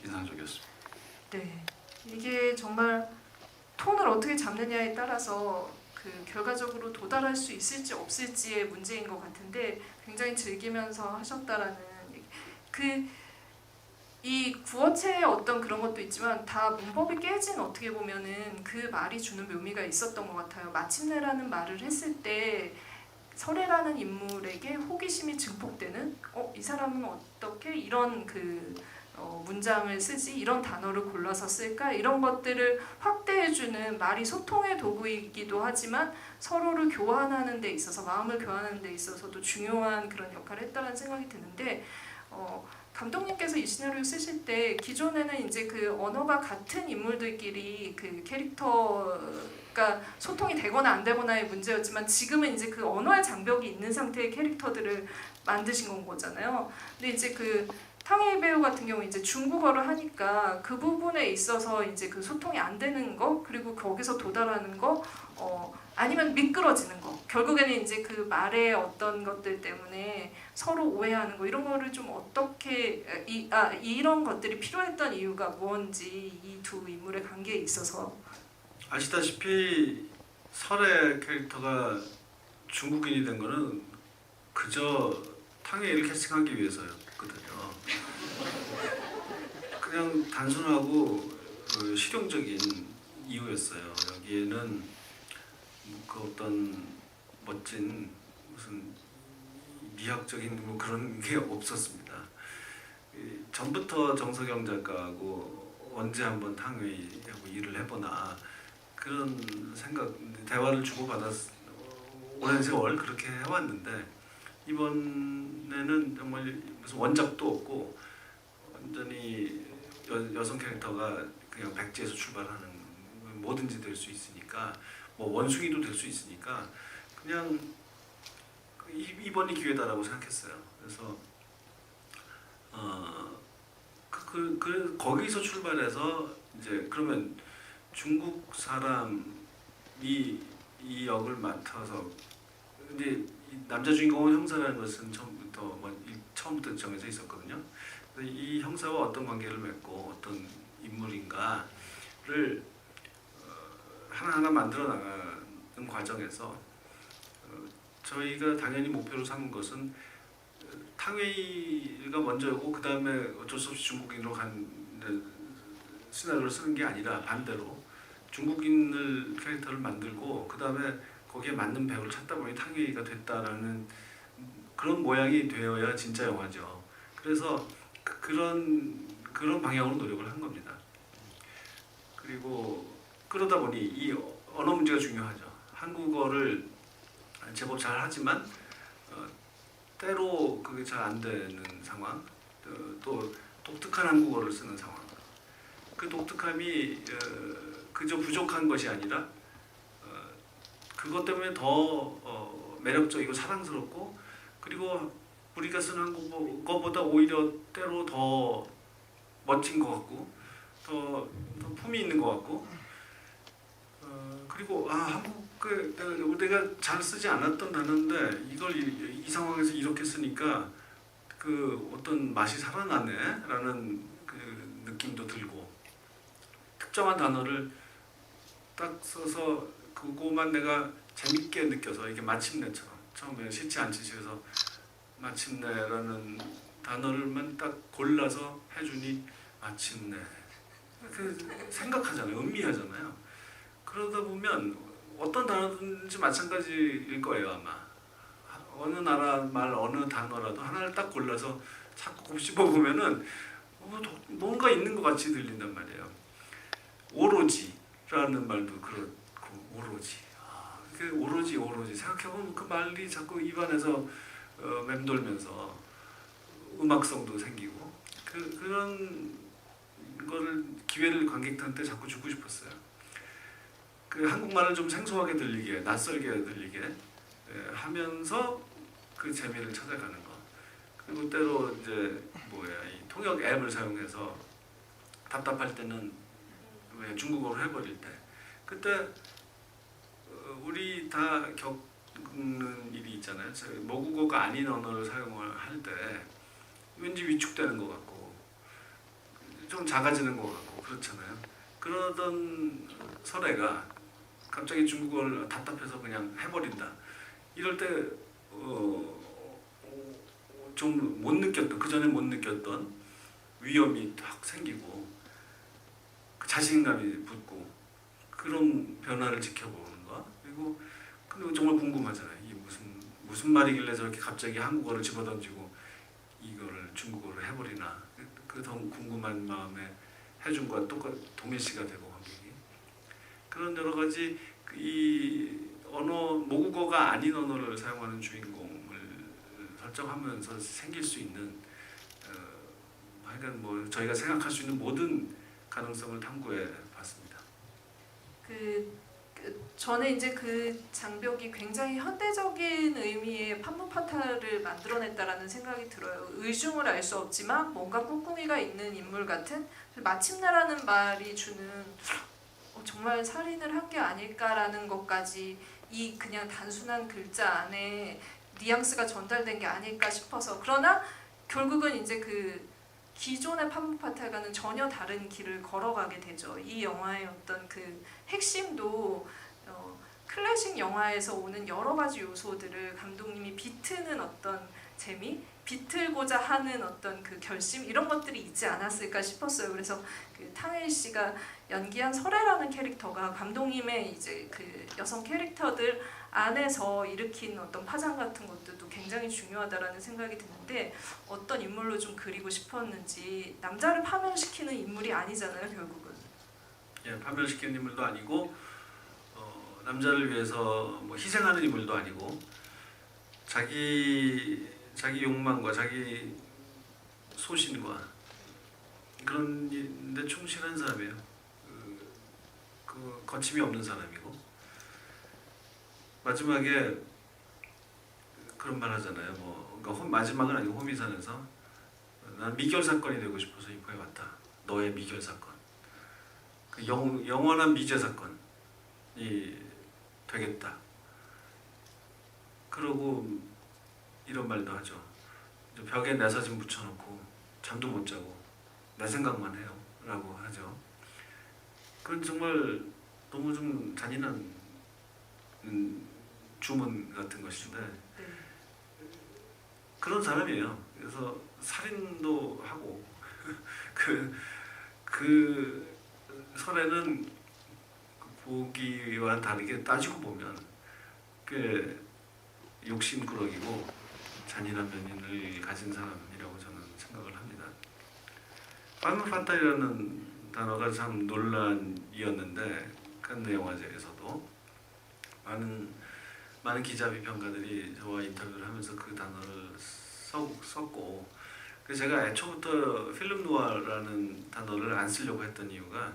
Speaker 3: 인상적이었습니다.
Speaker 1: 네, 이게 정말 톤을 어떻게 잡느냐에 따라서 그 결과적으로 도달할 수 있을지 없을지의 문제인 것 같은데 굉장히 즐기면서 하셨다라는 이 구어체의 어떤 그런 것도 있지만 다 문법이 깨진 어떻게 보면은 그 말이 주는 묘미가 있었던 것 같아요. 마침내라는 말을 했을 때 설애라는 인물에게 호기심이 증폭되는 이 사람은 어떻게 이런 문장을 쓰지? 이런 단어를 골라서 쓸까? 이런 것들을 확대해주는 말이 소통의 도구이기도 하지만 서로를 교환하는 데 있어서 마음을 교환하는 데 있어서도 중요한 그런 역할을 했다는 생각이 드는데 감독님께서 이 시나리오 쓰실 때 기존에는 이제 그 언어가 같은 인물들끼리 그 캐릭터가 소통이 되거나 안 되거나의 문제였지만 지금은 이제 그 언어의 장벽이 있는 상태의 캐릭터들을 만드신 건 거잖아요. 근데 이제 그 탕웨이 배우 같은 경우 이제 중국어를 하니까 그 부분에 있어서 이제 그 소통이 안 되는 거, 그리고 거기서 도달하는 거, 아니면 미끄러지는 거, 결국에는 이제 그 말의 어떤 것들 때문에 서로 오해하는 거, 이런 거를 좀 어떻게 이런 것들이 필요했던 이유가 뭔지 이 두 인물의 관계에 있어서.
Speaker 2: 아시다시피 설의 캐릭터가 중국인이 된 거는 그저 탕웨이를 캐스팅하기 위해서였거든요. 그냥 단순하고 실용적인 이유였어요. 여기에는 그 어떤 멋진 무슨 미학적인 뭐 그런 게 없었습니다. 전부터 정석영 작가하고 언제 한번 탕웨이하고 일을 해보나 그런 생각, 대화를 주고받았 오랜 세월 그렇게 해왔는데 이번에는 정말 무슨 원작도 없고 완전히 여성 캐릭터가 그냥 백지에서 출발하는, 뭐든지 될 수 있으니까, 뭐 원숭이도 될 수 있으니까 그냥 이번이 기회다라고 생각했어요. 그래서 거기서 출발해서 이제 그러면 중국 사람이 이 역을 맡아서, 근데 이 남자 주인공은 형사라는 것은 처음부터 정해져 있었거든요. 그래서 이 형사와 어떤 관계를 맺고 어떤 인물인가를 하나하나 만들어 나가는 과정에서 저희가 당연히 목표로 삼은 것은 탕웨이가 먼저고 그 다음에 어쩔 수 없이 중국인으로 간 시나리오를 쓰는 게 아니라 반대로 중국인을 캐릭터를 만들고 그 다음에 거기에 맞는 배우를 찾다 보니 탕웨이가 됐다라는 그런 모양이 되어야 진짜 영화죠. 그래서 그런 방향으로 노력을 한 겁니다. 그리고 그러다 보니 이 언어 문제가 중요하죠. 한국어를 제법 잘 하지만 때로 그게 잘 안 되는 상황, 또 독특한 한국어를 쓰는 상황. 그 독특함이 그저 부족한 것이 아니라 그것 때문에 더 매력적이고 사랑스럽고, 그리고 우리가 쓰는 한국어보다 오히려 때로 더 멋진 것 같고 더 품이 있는 것 같고, 그리고 한국 내가 잘 쓰지 않았던 단어인데 이걸 이 상황에서 이렇게 쓰니까 그 어떤 맛이 살아나네라는 그 느낌도 들고, 특정한 단어를 딱 써서 그거만 내가 재밌게 느껴서 이게 마침내처럼 처음에 싫지 않지 싶어서 마침내라는 단어를만 딱 골라서 해주니 마침내 그 생각하잖아요. 음미하잖아요. 그러다 보면 어떤 단어든지 마찬가지일 거예요. 아마 어느 나라 말 어느 단어라도 하나를 딱 골라서 자꾸 곱씹어 보면은 뭔가 있는 것 같이 들린단 말이에요. 오로지라는 말도 그렇고, 오로지. 그 오로지 생각해보면 그 말이 자꾸 입안에서 맴돌면서 음악성도 생기고 그런 거를 기회를 관객한테 자꾸 주고 싶었어요. 그 한국말을 좀 생소하게 들리게, 낯설게 들리게 하면서 그 재미를 찾아가는 거. 그리고 때로 이제 이 통역 앱을 사용해서 답답할 때는 왜 중국어로 해버릴 때, 그때 우리 다 겪는 일이 있잖아요. 모국어가 아닌 언어를 사용을 할 때 왠지 위축되는 것 같고 좀 작아지는 것 같고 그렇잖아요. 그러던 설애가 갑자기 중국어를 답답해서 그냥 해버린다. 이럴 때 좀 못 느꼈던, 그 전에 못 느꼈던 위험이 확 생기고 자신감이 붙고 그런 변화를 지켜보는 거. 그리고 근데 정말 궁금하잖아요. 이게 무슨 말이길래 저렇게 갑자기 한국어를 집어던지고 이거를 중국어로 해버리나. 그 더 궁금한 마음에 해준과 동일시가 되고 관객이. 그런 여러 가지 이 모국어가 아닌 언어를 사용하는 주인공을 설정하면서 생길 수 있는 하여간 저희가 생각할 수 있는 모든 가능성을 탐구해 봤습니다.
Speaker 1: 저는 이제 그 장벽이 굉장히 현대적인 의미의 판무파탈을 만들어냈다라는 생각이 들어요. 의중을 알 수 없지만 뭔가 꿍꿍이가 있는 인물 같은, 마침내라는 말이 주는 정말 살인을 한 게 아닐까라는 것까지 이 그냥 단순한 글자 안에 뉘앙스가 전달된 게 아닐까 싶어서, 그러나 결국은 이제 그 기존의 판무파탈과는 전혀 다른 길을 걸어가게 되죠. 이 영화의 어떤 그 핵심도 클래식 영화에서 오는 여러 가지 요소들을 감독님이 비트는 어떤 재미, 비틀고자 하는 어떤 그 결심, 이런 것들이 있지 않았을까 싶었어요. 그래서 그 탕웨이 씨가 연기한 설애라는 캐릭터가 감독님의 이제 그 여성 캐릭터들 안에서 일으킨 어떤 파장 같은 것들도 굉장히 중요하다라는 생각이 드는데, 어떤 인물로 좀 그리고 싶었는지. 남자를 파멸시키는 인물이 아니잖아요, 결국은.
Speaker 2: 예, 파멸시키는 인물도 아니고 남자를 위해서 뭐 희생하는 인물도 아니고 자기 욕망과 자기 소신과 그런 데 충실한 사람이에요. 그 거침이 없는 사람이고, 마지막에 그런 말 하잖아요. 뭐 그러니까 마지막은 아니고 호미산에서 난 미결 사건이 되고 싶어서 이포에 왔다. 너의 미결 사건, 그 영원한 미제 사건이 되겠다. 그러고 이런 말도 하죠. 벽에 내 사진 붙여놓고 잠도 못 자고 내 생각만 해요 라고 하죠. 그건 정말 너무 좀 잔인한 주문 같은 것인데, 그런 사람이에요. 그래서 살인도 하고 그 설에는 보기와 다르게 따지고 보면 꽤 욕심꾸러기고 잔인한 면을 가진 사람이라고 저는 생각을 합니다. 판무파탈이라는 단어가 참 논란이었는데, 칸느 영화제에서도 많은 기자 비평가들이 저와 인터뷰를 하면서 그 단어를 썼고, 그래서 제가 애초부터 필름 누아라는 단어를 안 쓰려고 했던 이유가,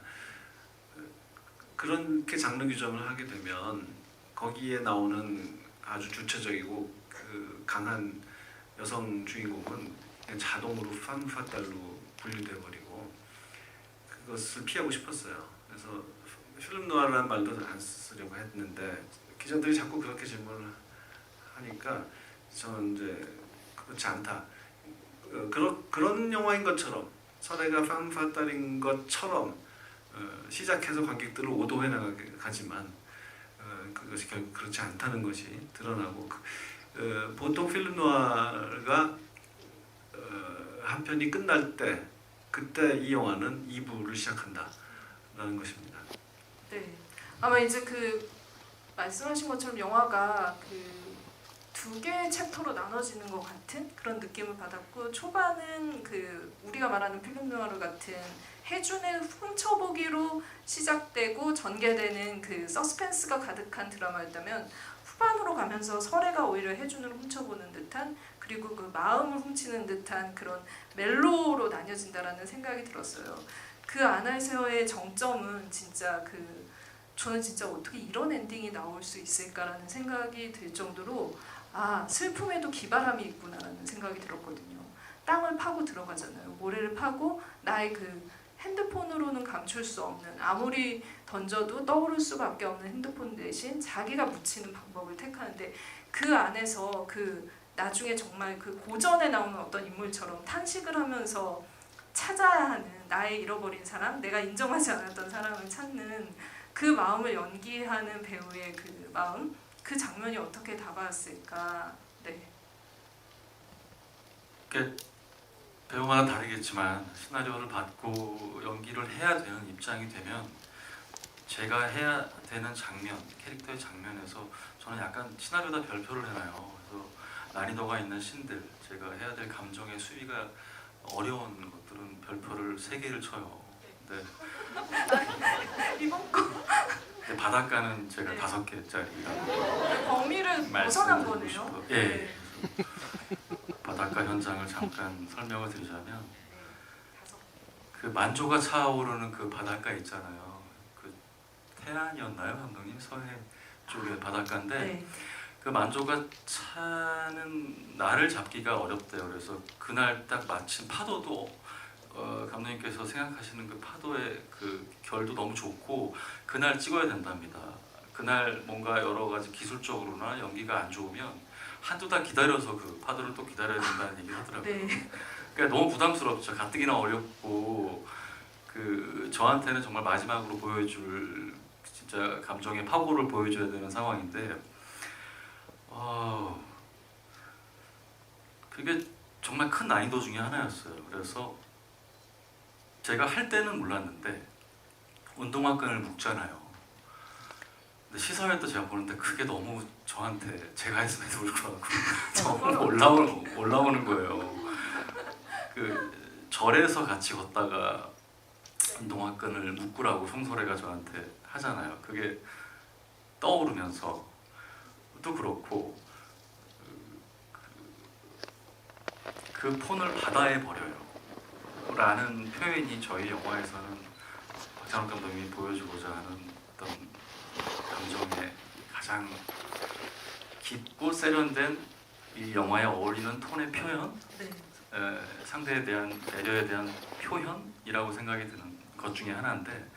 Speaker 2: 그렇게 장르 규정을 하게 되면 거기에 나오는 아주 주체적이고 그 강한 여성 주인공은 그냥 자동으로 판무파탈로 분류돼 버리고, 그것을 피하고 싶었어요. 그래서 필름 누아라는 말도 안 쓰려고 했는데 기자들이 자꾸 그렇게 질문을 하니까 저는 이제 그렇지 않다. 그런 영화인 것처럼, 설애가 판무파탈인 것처럼 시작해서 관객들을 오도해 나가지만 그것이 결국 그렇지 않다는 것이 드러나고, 보통 필름 누아가 한 편이 끝날 때, 그때 이 영화는 2부를 시작한다라는 것입니다.
Speaker 1: 네, 아마 이제 그 말씀하신 것처럼 영화가 그 두 개의 챕터로 나눠지는 것 같은 그런 느낌을 받았고, 초반은 그 우리가 말하는 필름 누아르 같은 해준의 훔쳐보기로 시작되고 전개되는 그 서스펜스가 가득한 드라마였다면, 후반으로 가면서 설애가 오히려 해준을 훔쳐보는 듯한, 그리고 그 마음을 훔치는 듯한 그런 멜로로 나뉘어진다라는 생각이 들었어요. 그 안에서의 정점은 진짜 저는 진짜 어떻게 이런 엔딩이 나올 수 있을까라는 생각이 들 정도로, 슬픔에도 기바람이 있구나라는 생각이 들었거든요. 땅을 파고 들어가잖아요. 모래를 파고 나의 그 핸드폰으로는 감출 수 없는, 아무리 던져도 떠오를 수밖에 없는 핸드폰 대신 자기가 묻히는 방법을 택하는데, 그 안에서 그 나중에 정말 그 고전에 나오는 어떤 인물처럼 탄식을 하면서 찾아야 하는 나의 잃어버린 사람, 내가 인정하지 않았던 사람을 찾는 그 마음을 연기하는 배우의 그 마음, 그 장면이 어떻게 다가왔을까. 네.
Speaker 3: 배우마다 다르겠지만 시나리오를 받고 연기를 해야 되는 입장이 되면, 제가 해야 되는 장면, 캐릭터의 장면에서 저는 약간 시나리오다 별표를 해놔요. 그래서 난이도가 있는 신들, 제가 해야 될 감정의 수위가 어려운 것들은 별표를 3개를 쳐요. 네.
Speaker 1: 이번 거
Speaker 3: 바닷가는 제가
Speaker 1: 네.
Speaker 3: 5개짜리라고
Speaker 1: 범위를 벗어난 거네요.
Speaker 3: 예. 바닷가 현장을 잠깐 설명을 드리자면, 그 만조가 차오르는 그 바닷가 있잖아요. 그 해안이었나요, 감독님? 서해 쪽의 바닷가인데
Speaker 1: 네.
Speaker 3: 그 만조가 차는 날을 잡기가 어렵대요. 그래서 그날 딱 마침 파도도 감독님께서 생각하시는 그 파도의 그 결도 너무 좋고 그날 찍어야 된답니다. 그날 뭔가 여러 가지 기술적으로나 연기가 안 좋으면 한두 달 기다려서 그 파도를 또 기다려야 된다는 얘기를 하더라고요.
Speaker 1: 네.
Speaker 3: 그러니까 너무 부담스럽죠. 가뜩이나 어렵고 그 저한테는 정말 마지막으로 보여줄 진짜 감정의 파고를 보여줘야 되는 상황인데 그게 정말 큰 난이도 중에 하나였어요. 그래서 제가 할 때는 몰랐는데 운동화끈을 묶잖아요. 근데 시사회 때 제가 보는데 그게 너무 저한테 제가 했음에도 불구하고 정말 올라오는 거예요. 그 절에서 같이 걷다가 운동화끈을 묶으라고 송소래가 저한테 하잖아요. 그게 떠오르면서 또 그렇고 그 폰을 바다에 버려요 라는 표현이 저희 영화에서는 박찬욱 감독님이 보여주고자 하는 어떤 감정의 가장 깊고 세련된 이 영화에 어울리는 톤의 표현,
Speaker 1: 네.
Speaker 3: 상대에 대한 배려에 대한 표현이라고 생각이 드는 것 중에 하나인데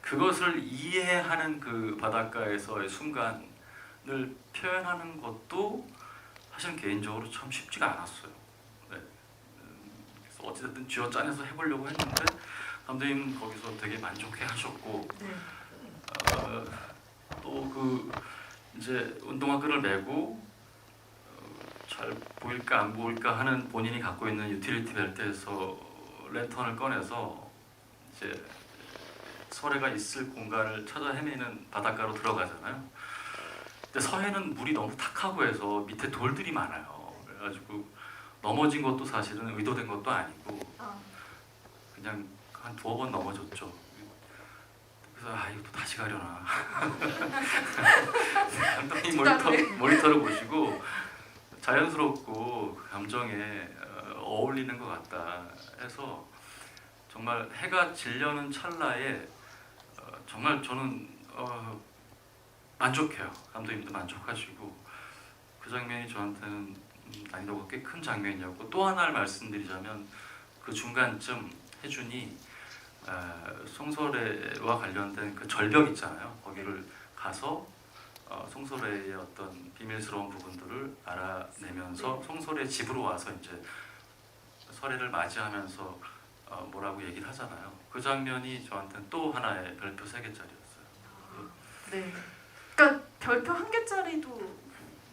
Speaker 3: 그것을 이해하는 그 바닷가에서의 순간을 표현하는 것도 사실 개인적으로 참 쉽지가 않았어요. 네. 그래서 어찌됐든 쥐어짜내서 해보려고 했는데 감독님 거기서 되게 만족해 하셨고
Speaker 1: 네.
Speaker 3: 또 그 이제 운동화끈을 메고 잘 보일까 안 보일까 하는 본인이 갖고 있는 유틸리티 벨트에서 랜턴을 꺼내서 이제 서해가 있을 공간을 찾아 헤매는 바닷가로 들어가잖아요. 근데 서해는 물이 너무 탁하고 해서 밑에 돌들이 많아요. 그래가지고 넘어진 것도 사실은 의도된 것도 아니고 그냥 한 두어 번 넘어졌죠. 그래서 이것도 다시 가려나. 감독님 모니터를 보시고 자연스럽고 그 감정에 어울리는 것 같다 해서 정말 해가 지려는 찰나에 정말 저는 만족해요. 감독님도 만족하시고 그 장면이 저한테는 난이도가 꽤 큰 장면이었고 또 하나를 말씀드리자면 그 중간쯤 혜준이 송소래와 관련된 그 절벽 있잖아요. 거기를 가서 송소래의 어떤 비밀스러운 부분들을 알아내면서 송소래 집으로 와서 이제 설애를 맞이하면서 뭐라고 얘기를 하잖아요. 그 장면이 저한테는 또 하나의 별표 3개짜리였어요.
Speaker 1: 네. 그러니까 별표 1개짜리도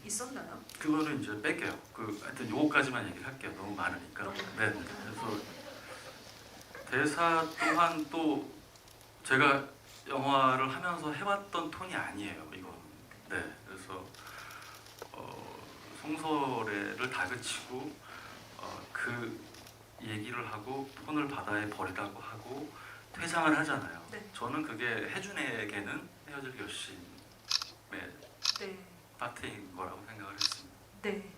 Speaker 1: 있었나요?
Speaker 3: 그거는 이제 뺄게요. 하여튼 요거까지만 얘기를 할게요. 너무 많으니까. 네. 그래서 대사 또한 또 제가 영화를 하면서 해봤던 톤이 아니에요. 이건. 네. 그래서 송소래를 다그치고 그 얘기를 하고 폰을 바다에 버리라고 하고 퇴장을 하잖아요.
Speaker 1: 네.
Speaker 3: 저는 그게 혜준에게는 헤어질 결심의
Speaker 1: 네.
Speaker 3: 파트인 거라고 생각을 했습니다.
Speaker 1: 네.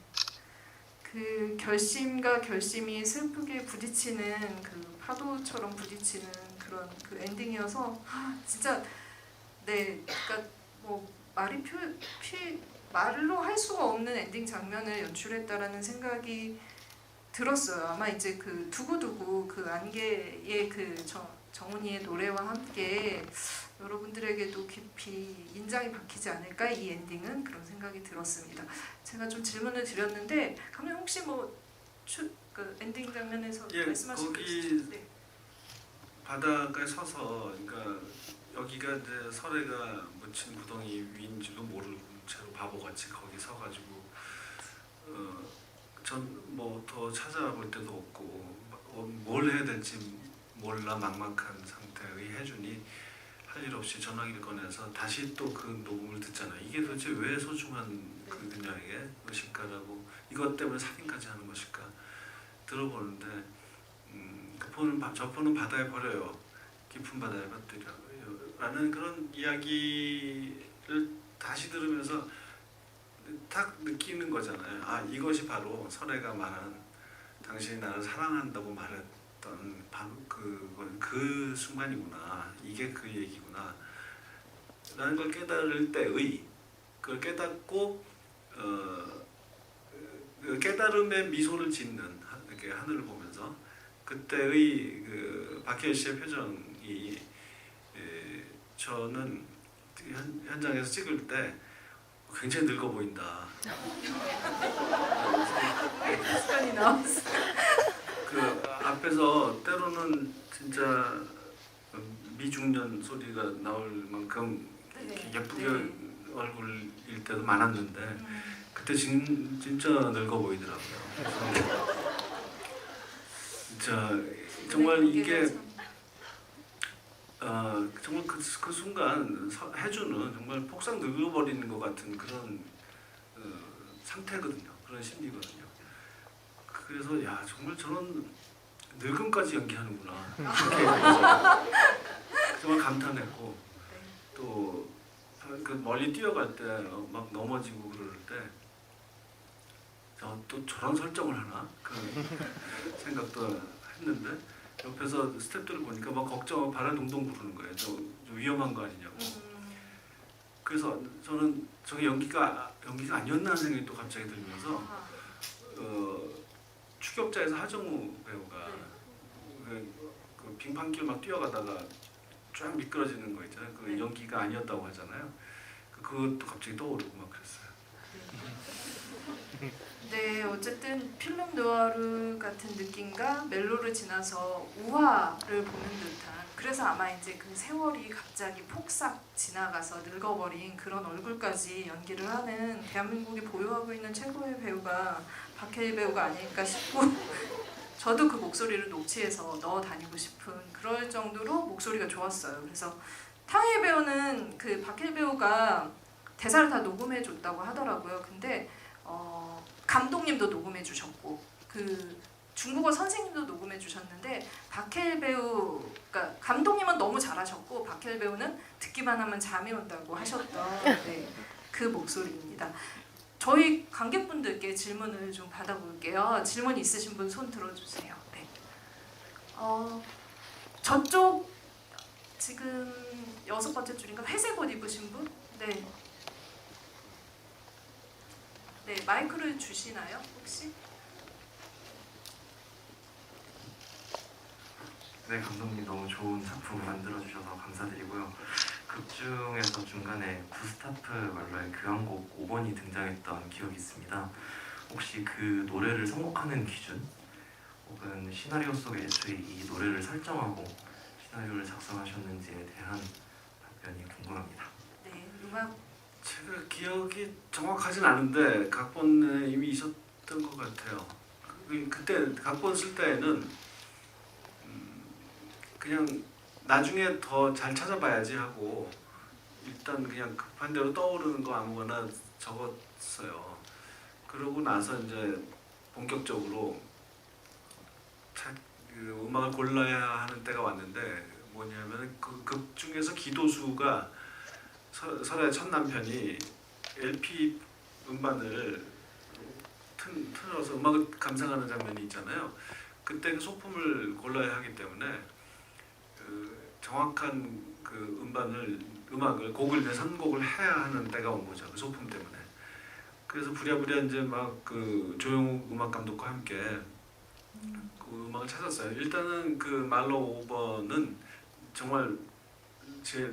Speaker 1: 그 결심과 결심이 슬프게 부딪히는 그 파도처럼 부딪히는 그런 그 엔딩이어서 진짜 네. 그러니까 뭐 말로 할 수가 없는 엔딩 장면을 연출했다라는 생각이 들었어요. 아마 이제 그 두고두고 그 안개의 그 정은이의 노래와 함께 여러분들에게도 깊이 인상이 박히지 않을까 이 엔딩은 그런 생각이 들었습니다. 제가 좀 질문을 드렸는데 감독님 혹시 그 엔딩 장면에서 말씀하신 거
Speaker 2: 거기
Speaker 1: 있으시죠? 네.
Speaker 2: 바닷가에 서서 그러니까 여기가 이제 설애가 묻힌 구덩이 위인지도 모르는 채로 바보같이 거기 서가지고 전 뭐 더 찾아볼 데도 없고 뭘 해야 될지 몰라 막막한 상태의 혜준이 할 일 없이 전화기를 꺼내서 다시 또 그 녹음을 듣잖아요. 이게 도대체 왜 소중한 그 그녀에게 것일까라고 이것 때문에 살인까지 하는 것일까 들어보는데 저 폰은 바다에 버려요. 깊은 바다에 빠뜨려 라는 그런 이야기를 다시 들으면서 딱 느끼는 거잖아요. 이것이 바로 설애가 말한 당신이 나를 사랑한다고 말했던 바로 그 순간이구나. 이게 그 얘기구나. 라는 걸 깨달을 때의 그걸 깨닫고 그 깨달음의 미소를 짓는 이렇게 하늘을 보면서 그때의 그 박해일 씨의 표정이 저는 현장에서 찍을 때 굉장히 늙어 보인다.
Speaker 1: 시간이 나왔어.
Speaker 2: 그 앞에서 때로는 진짜 미중년 소리가 나올 만큼
Speaker 1: 네.
Speaker 2: 예쁘게
Speaker 1: 네.
Speaker 2: 얼굴일 때도 많았는데 그때 진짜 늙어 보이더라고요. 그래서 진짜 정말 이게 정말 그 순간 해주는 정말 폭삭 늙어버리는 것 같은 그런 상태거든요. 그런 심리거든요. 그래서 야 정말 저런 늙음까지 연기하는구나 이렇게 해서 정말 감탄했고 또 그 멀리 뛰어갈 때 막 넘어지고 그럴 때 또 저런 설정을 하나 그런 생각도 했는데 옆에서 스태프들을 보니까 막 걱정하고 발을 동동 구르는 거예요. 저 위험한 거 아니냐고. 그래서 저는 저게 연기가 아니었나 하는 생각이 또 갑자기 들면서 추격자에서 하정우 배우가 그 빙판길 막 뛰어가다가 쫙 미끄러지는 거 있잖아요. 그
Speaker 1: 네.
Speaker 2: 연기가 아니었다고 하잖아요. 그것도 갑자기 떠오르고 막 그랬어요.
Speaker 1: 네, 어쨌든 필름 누아르 같은 느낌과 멜로를 지나서 우화를 보는 듯한, 그래서 아마 이제 그 세월이 갑자기 폭삭 지나가서 늙어버린 그런 얼굴까지 연기를 하는 대한민국이 보유하고 있는 최고의 배우가 박해일 배우가 아닐까 싶고 저도 그 목소리를 녹취해서 넣어 다니고 싶은 그럴 정도로 목소리가 좋았어요. 그래서 탕웨이 배우는 그 박해일 배우가 대사를 다 녹음해 줬다고 하더라고요. 근데 감독님도 녹음해 주셨고 그 중국어 선생님도 녹음해 주셨는데 박해일 배우, 그러니까 감독님은 너무 잘하셨고 박해일 배우는 듣기만 하면 잠이 온다고 하셨던 그 목소리입니다. 저희 관객분들께 질문을 좀 받아볼게요. 질문 있으신 분 손 들어주세요. 네. 저쪽 지금 6번째 줄인가 회색 옷 입으신 분? 네. 네, 마이크를 주시나요, 혹시?
Speaker 4: 네, 감독님 너무 좋은 작품 만들어주셔서 감사드리고요. 극 중에서 중간에 구스타프 말로의 교향곡 5번이 등장했던 기억이 있습니다. 혹시 그 노래를 선곡하는 기준 혹은 시나리오 속에 애초에 이 노래를 설정하고 시나리오를 작성하셨는지에 대한 답변이 궁금합니다.
Speaker 1: 네, 음악.
Speaker 2: 제가 기억이 정확하진 않은데 각본에 이미 있었던 것 같아요. 그때 각본 쓸 때에는 그냥 나중에 더 잘 찾아봐야지 하고 일단 그냥 급한 대로 떠오르는 거 아무거나 적었어요. 그러고 나서 이제 본격적으로 그 음악을 골라야 하는 때가 왔는데 뭐냐면 그 극 중에서 기도수가 설아의 첫 남편이 LP 음반을 틀어서 음악을 감상하는 장면이 있잖아요. 그때 그 소품을 골라야 하기 때문에 정확한 그 음악을 곡을 선곡을 해야 하는 때가 온 거죠. 그 소품 때문에. 그래서 부랴부랴 이제 막 그 조용욱 음악 감독과 함께 그 음악을 찾았어요. 일단은 그 말로 5번은 정말 제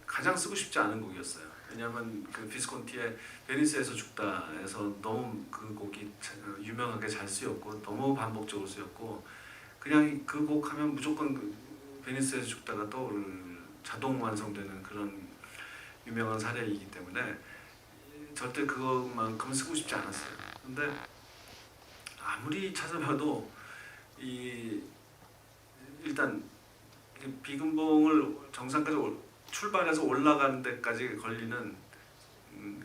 Speaker 2: 가장 쓰고 싶지 않은 곡이었어요. 왜냐하면 그 비스콘티의 베니스에서 죽다에서 너무 그 곡이 유명하게 잘 쓰였고 너무 반복적으로 쓰였고 그냥 그 곡 하면 무조건 그 베니스에서 죽다가 떠오를 자동 완성되는 그런 유명한 사례이기 때문에 절대 그것만큼 쓰고 싶지 않았어요. 근데 아무리 찾아봐도 일단 비금봉을 정상까지 출발해서 올라가는 데까지 걸리는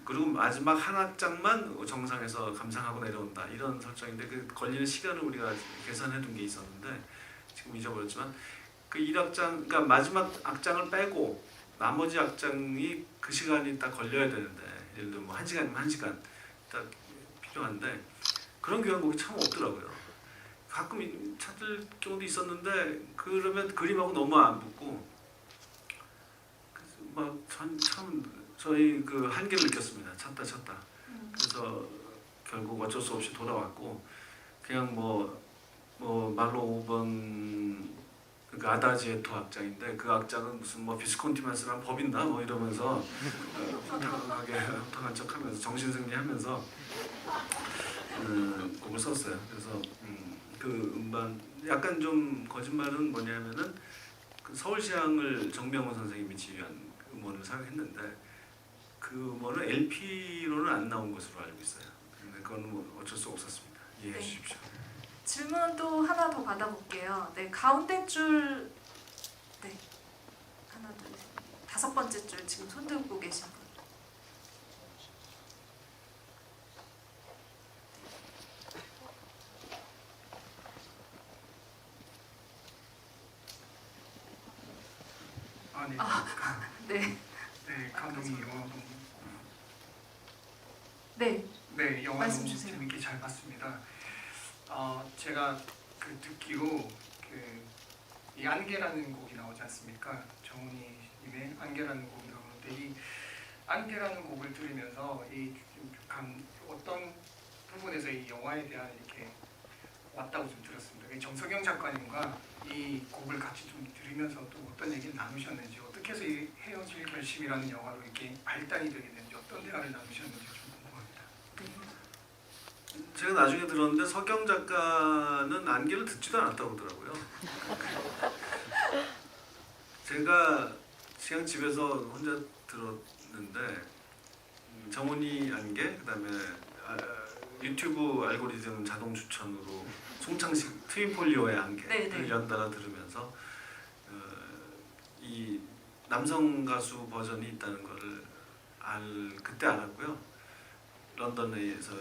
Speaker 2: 그리고 마지막 한 악장만 정상에서 감상하고 내려온다 이런 설정인데 그 걸리는 시간을 우리가 계산해둔 게 있었는데 지금 잊어버렸지만 그 1악장 그러니까 마지막 악장을 빼고 나머지 악장이 그 시간이 딱 걸려야 되는데 예를 들면 뭐 1시간이면 1시간 딱 필요한데 그런 교향곡이 참 없더라고요. 가끔 찾을 경우도 있었는데 그러면 그림하고 너무 안 붙고 막 참 저희 그 한계를 느꼈습니다. 찾다. 그래서 결국 어쩔 수 없이 돌아왔고 그냥 뭐 말로 5번 그 아다지에토 악장인데 그 악장은 무슨 뭐 비스콘티만 쓰면 법 있나 뭐 이러면서 호탕한 척하면서 정신승리하면서 곡을 썼어요. 그래서 그 음반 약간 좀 거짓말은 뭐냐면은 그 서울시향을 정명훈 선생님이 지휘한 음원을 사용했는데 그 음원은 LP로는 안 나온 것으로 알고 있어요. 근데 그건 뭐 어쩔 수 없었습니다. 이해해
Speaker 1: 네.
Speaker 2: 주십시오.
Speaker 1: 질문 또 하나 더 받아볼게요. 네, 가운데 줄, 네, 하나, 둘, 셋, 5번째 줄 지금 손 들고 계신 분.
Speaker 5: 네.
Speaker 1: 네,
Speaker 5: 네, 감독님 영화 너무
Speaker 1: 네,
Speaker 5: 네, 영화
Speaker 1: 말씀
Speaker 5: 너무
Speaker 1: 주세요.
Speaker 5: 재밌게 잘 봤습니다. 제가 그 듣기로 이 안개라는 곡이 나오지 않습니까? 정훈이님의 안개라는 곡이 나오는데 이 안개라는 곡을 들으면서 어떤 부분에서 이 영화에 대한 이렇게 왔다고 좀 들었습니다. 정석영 작가님과 이 곡을 같이 좀 들으면서 또 어떤 얘기를 나누셨는지, 어떻게 해서 이 헤어질 결심이라는 영화로 이렇게 발단이 되게 됐는지, 어떤 대화를 나누셨는지 좀 궁금합니다.
Speaker 2: 제가 나중에 들었는데 석영 작가는 안개를 듣지도 않았다고 그러더라고요. 제가 그냥 집에서 혼자 들었는데 정훈이 안개, 그다음에 유튜브 알고리즘 자동 추천으로 송창식 트윈폴리오의 안개를 연달아 들으면서 이 남성 가수 버전이 있다는 거를 그때 알았고요. 런던에서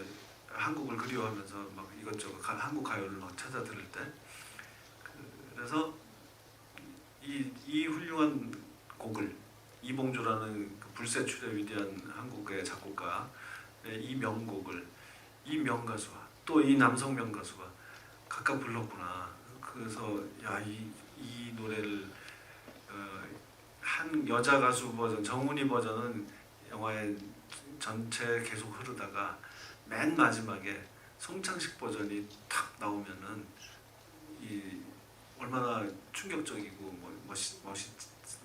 Speaker 2: 한국을 그리워하면서 막 이것저것 한국 가요를 막 찾아 들을 때 그래서 이 훌륭한 곡을 이봉조라는 그 불세출의 위대한 한국의 작곡가의 이 명곡을 이 명가수와 또 이 남성 명가수가 각각 불렀구나. 그래서 이 노래를 한 여자 가수 버전 정훈이 버전은 영화의 전체 계속 흐르다가 맨 마지막에 송창식 버전이 탁 나오면은 이 얼마나 충격적이고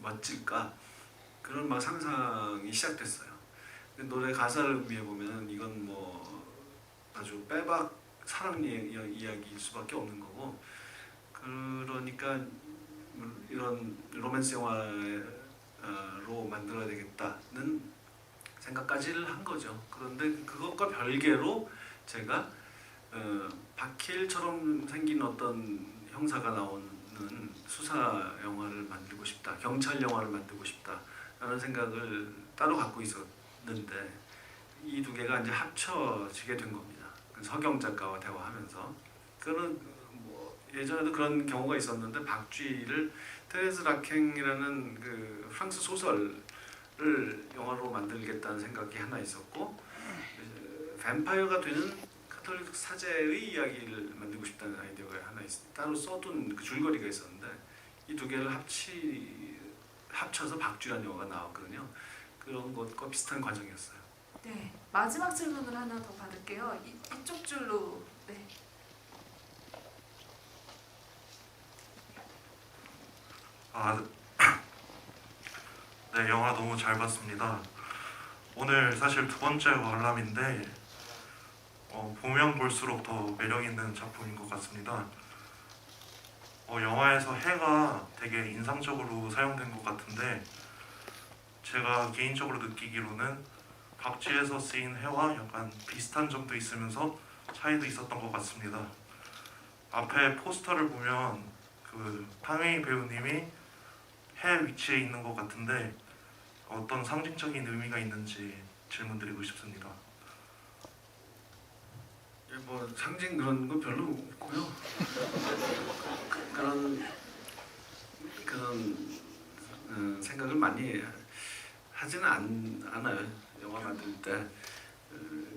Speaker 2: 멋질까 그런 막 상상이 시작됐어요. 노래 가사를 음미해 보면은 이건 뭐 아주 빼박 사랑 이야기일 수밖에 없는 거고, 그러니까 이런 로맨스 영화로 만들어야 되겠다는 생각까지를 한 거죠. 그런데 그것과 별개로 제가 박해일처럼 생긴 어떤 형사가 나오는 수사 영화를 만들고 싶다, 경찰 영화를 만들고 싶다라는 생각을 따로 갖고 있었는데 이 두 개가 이제 합쳐지게 된 겁니다. 석영 작가와 대화하면서 그는 뭐 예전에도 그런 경우가 있었는데 박쥐를 테레즈 라캥이라는 그 프랑스 소설을 영화로 만들겠다는 생각이 하나 있었고, 뱀파이어가 되는 카톨릭 사제의 이야기를 만들고 싶다는 아이디어가 하나 따로 써둔 그 줄거리가 있었는데 이 두 개를 합쳐서 박쥐라는 영화가 나왔거든요. 그런 것과 비슷한 과정이었어요.
Speaker 1: 네, 마지막 질문을 하나 더 받을게요. 이쪽 줄로. 네.
Speaker 6: 네, 영화 너무 잘 봤습니다. 오늘 사실 2번째 관람인데 보면 볼수록 더 매력 있는 작품인 것 같습니다. 영화에서 해가 되게 인상적으로 사용된 것 같은데 제가 개인적으로 느끼기로는 박쥐에서 쓰인 해와 약간 비슷한 점도 있으면서 차이도 있었던 것 같습니다. 앞에 포스터를 보면 그 탕웨이 배우님이 해 위치에 있는 것 같은데 어떤 상징적인 의미가 있는지 질문드리고 싶습니다.
Speaker 2: 뭐 상징 그런 거 별로 없고요. 그런 생각을 많이 하지는 않아요. 영화 만들 때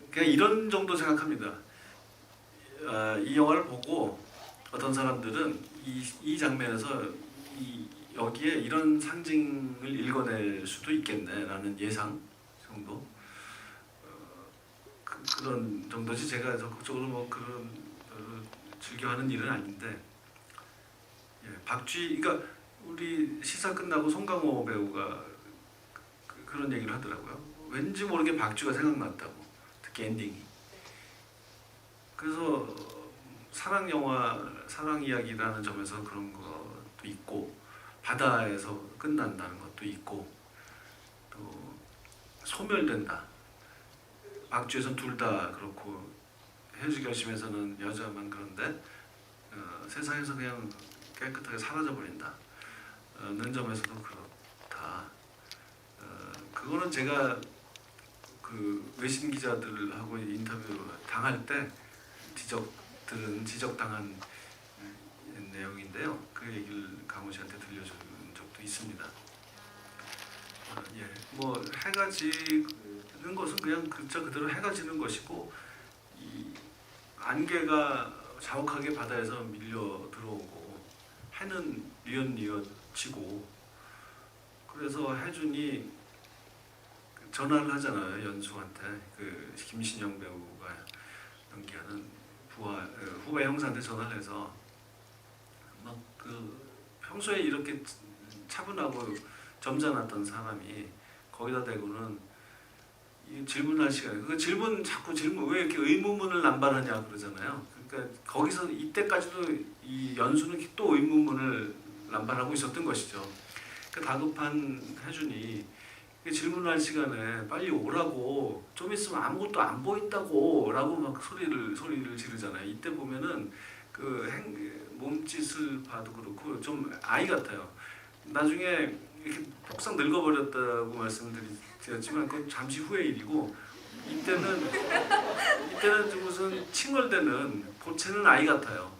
Speaker 2: 그냥 이런 정도 생각합니다. 이 영화를 보고 어떤 사람들은 이 장면에서 이 여기에 이런 상징을 읽어낼 수도 있겠네라는 예상 정도. 그런 정도지 제가 적극적으로 뭐 그런 즐겨하는 일은 아닌데. 예, 박쥐, 그러니까 우리 시사 끝나고 송강호 배우가 그런 얘기를 하더라고요. 왠지 모르게 박쥐가 생각났다고. 특히 엔딩이. 그래서 사랑 영화, 사랑 이야기라는 점에서 그런 것도 있고, 바다에서 끝난다는 것도 있고, 또 소멸된다. 박쥐에서는 둘 다 그렇고 헤어지기 결심에서는 여자만 그런데 세상에서 그냥 깨끗하게 사라져 버린다는 점에서도 그렇다. 그거는 제가 그 외신 기자들하고 인터뷰 당할 때 지적당한 내용인데요. 그 얘기를 강호 씨한테 들려준 적도 있습니다. 예, 뭐 해가 지는 것은 그냥 글자 그대로 해가 지는 것이고, 이 안개가 자욱하게 바다에서 밀려 들어오고 해는 뉘엿뉘엿 지고, 그래서 혜준이 전화를 하잖아요, 연수한테. 그 김신영 배우가 연기하는 후배 형사한테 전화를 해서 막 그 평소에 이렇게 차분하고 점잖았던 사람이 거기다 대고는 이 질문할 시간에 자꾸 질문 왜 이렇게 의문문을 남발하냐 그러잖아요. 그러니까 거기서 이때까지도 이 연수는 또 의문문을 남발하고 있었던 것이죠. 그 다급한 혜준이 질문할 시간에 빨리 오라고, 좀 있으면 아무것도 안 보인다고 라고 막 소리를 지르잖아요. 이때 보면은 그 몸짓을 봐도 그렇고 좀 아이 같아요. 나중에 이렇게 폭삭 늙어버렸다고 말씀드렸지만 그건 잠시 후의 일이고, 이때는 좀 무슨 칭얼대는 보채는 아이 같아요.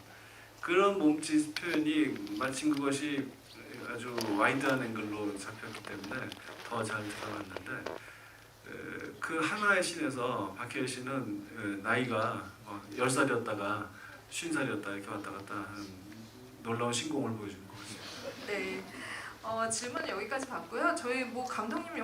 Speaker 2: 그런 몸짓 표현이 마침 그것이 아주 와이드한 앵글로 잡혔기 때문에 더 잘 들어갔는데, 그 하나의 씬에서 박해일 씨는 나이가 10살이었다가 50살이었다 이렇게 왔다 갔다 하는 놀라운 신공을 보여주는 것 같습니다.
Speaker 1: 네. 질문은 여기까지 받고요. 저희 뭐 감독님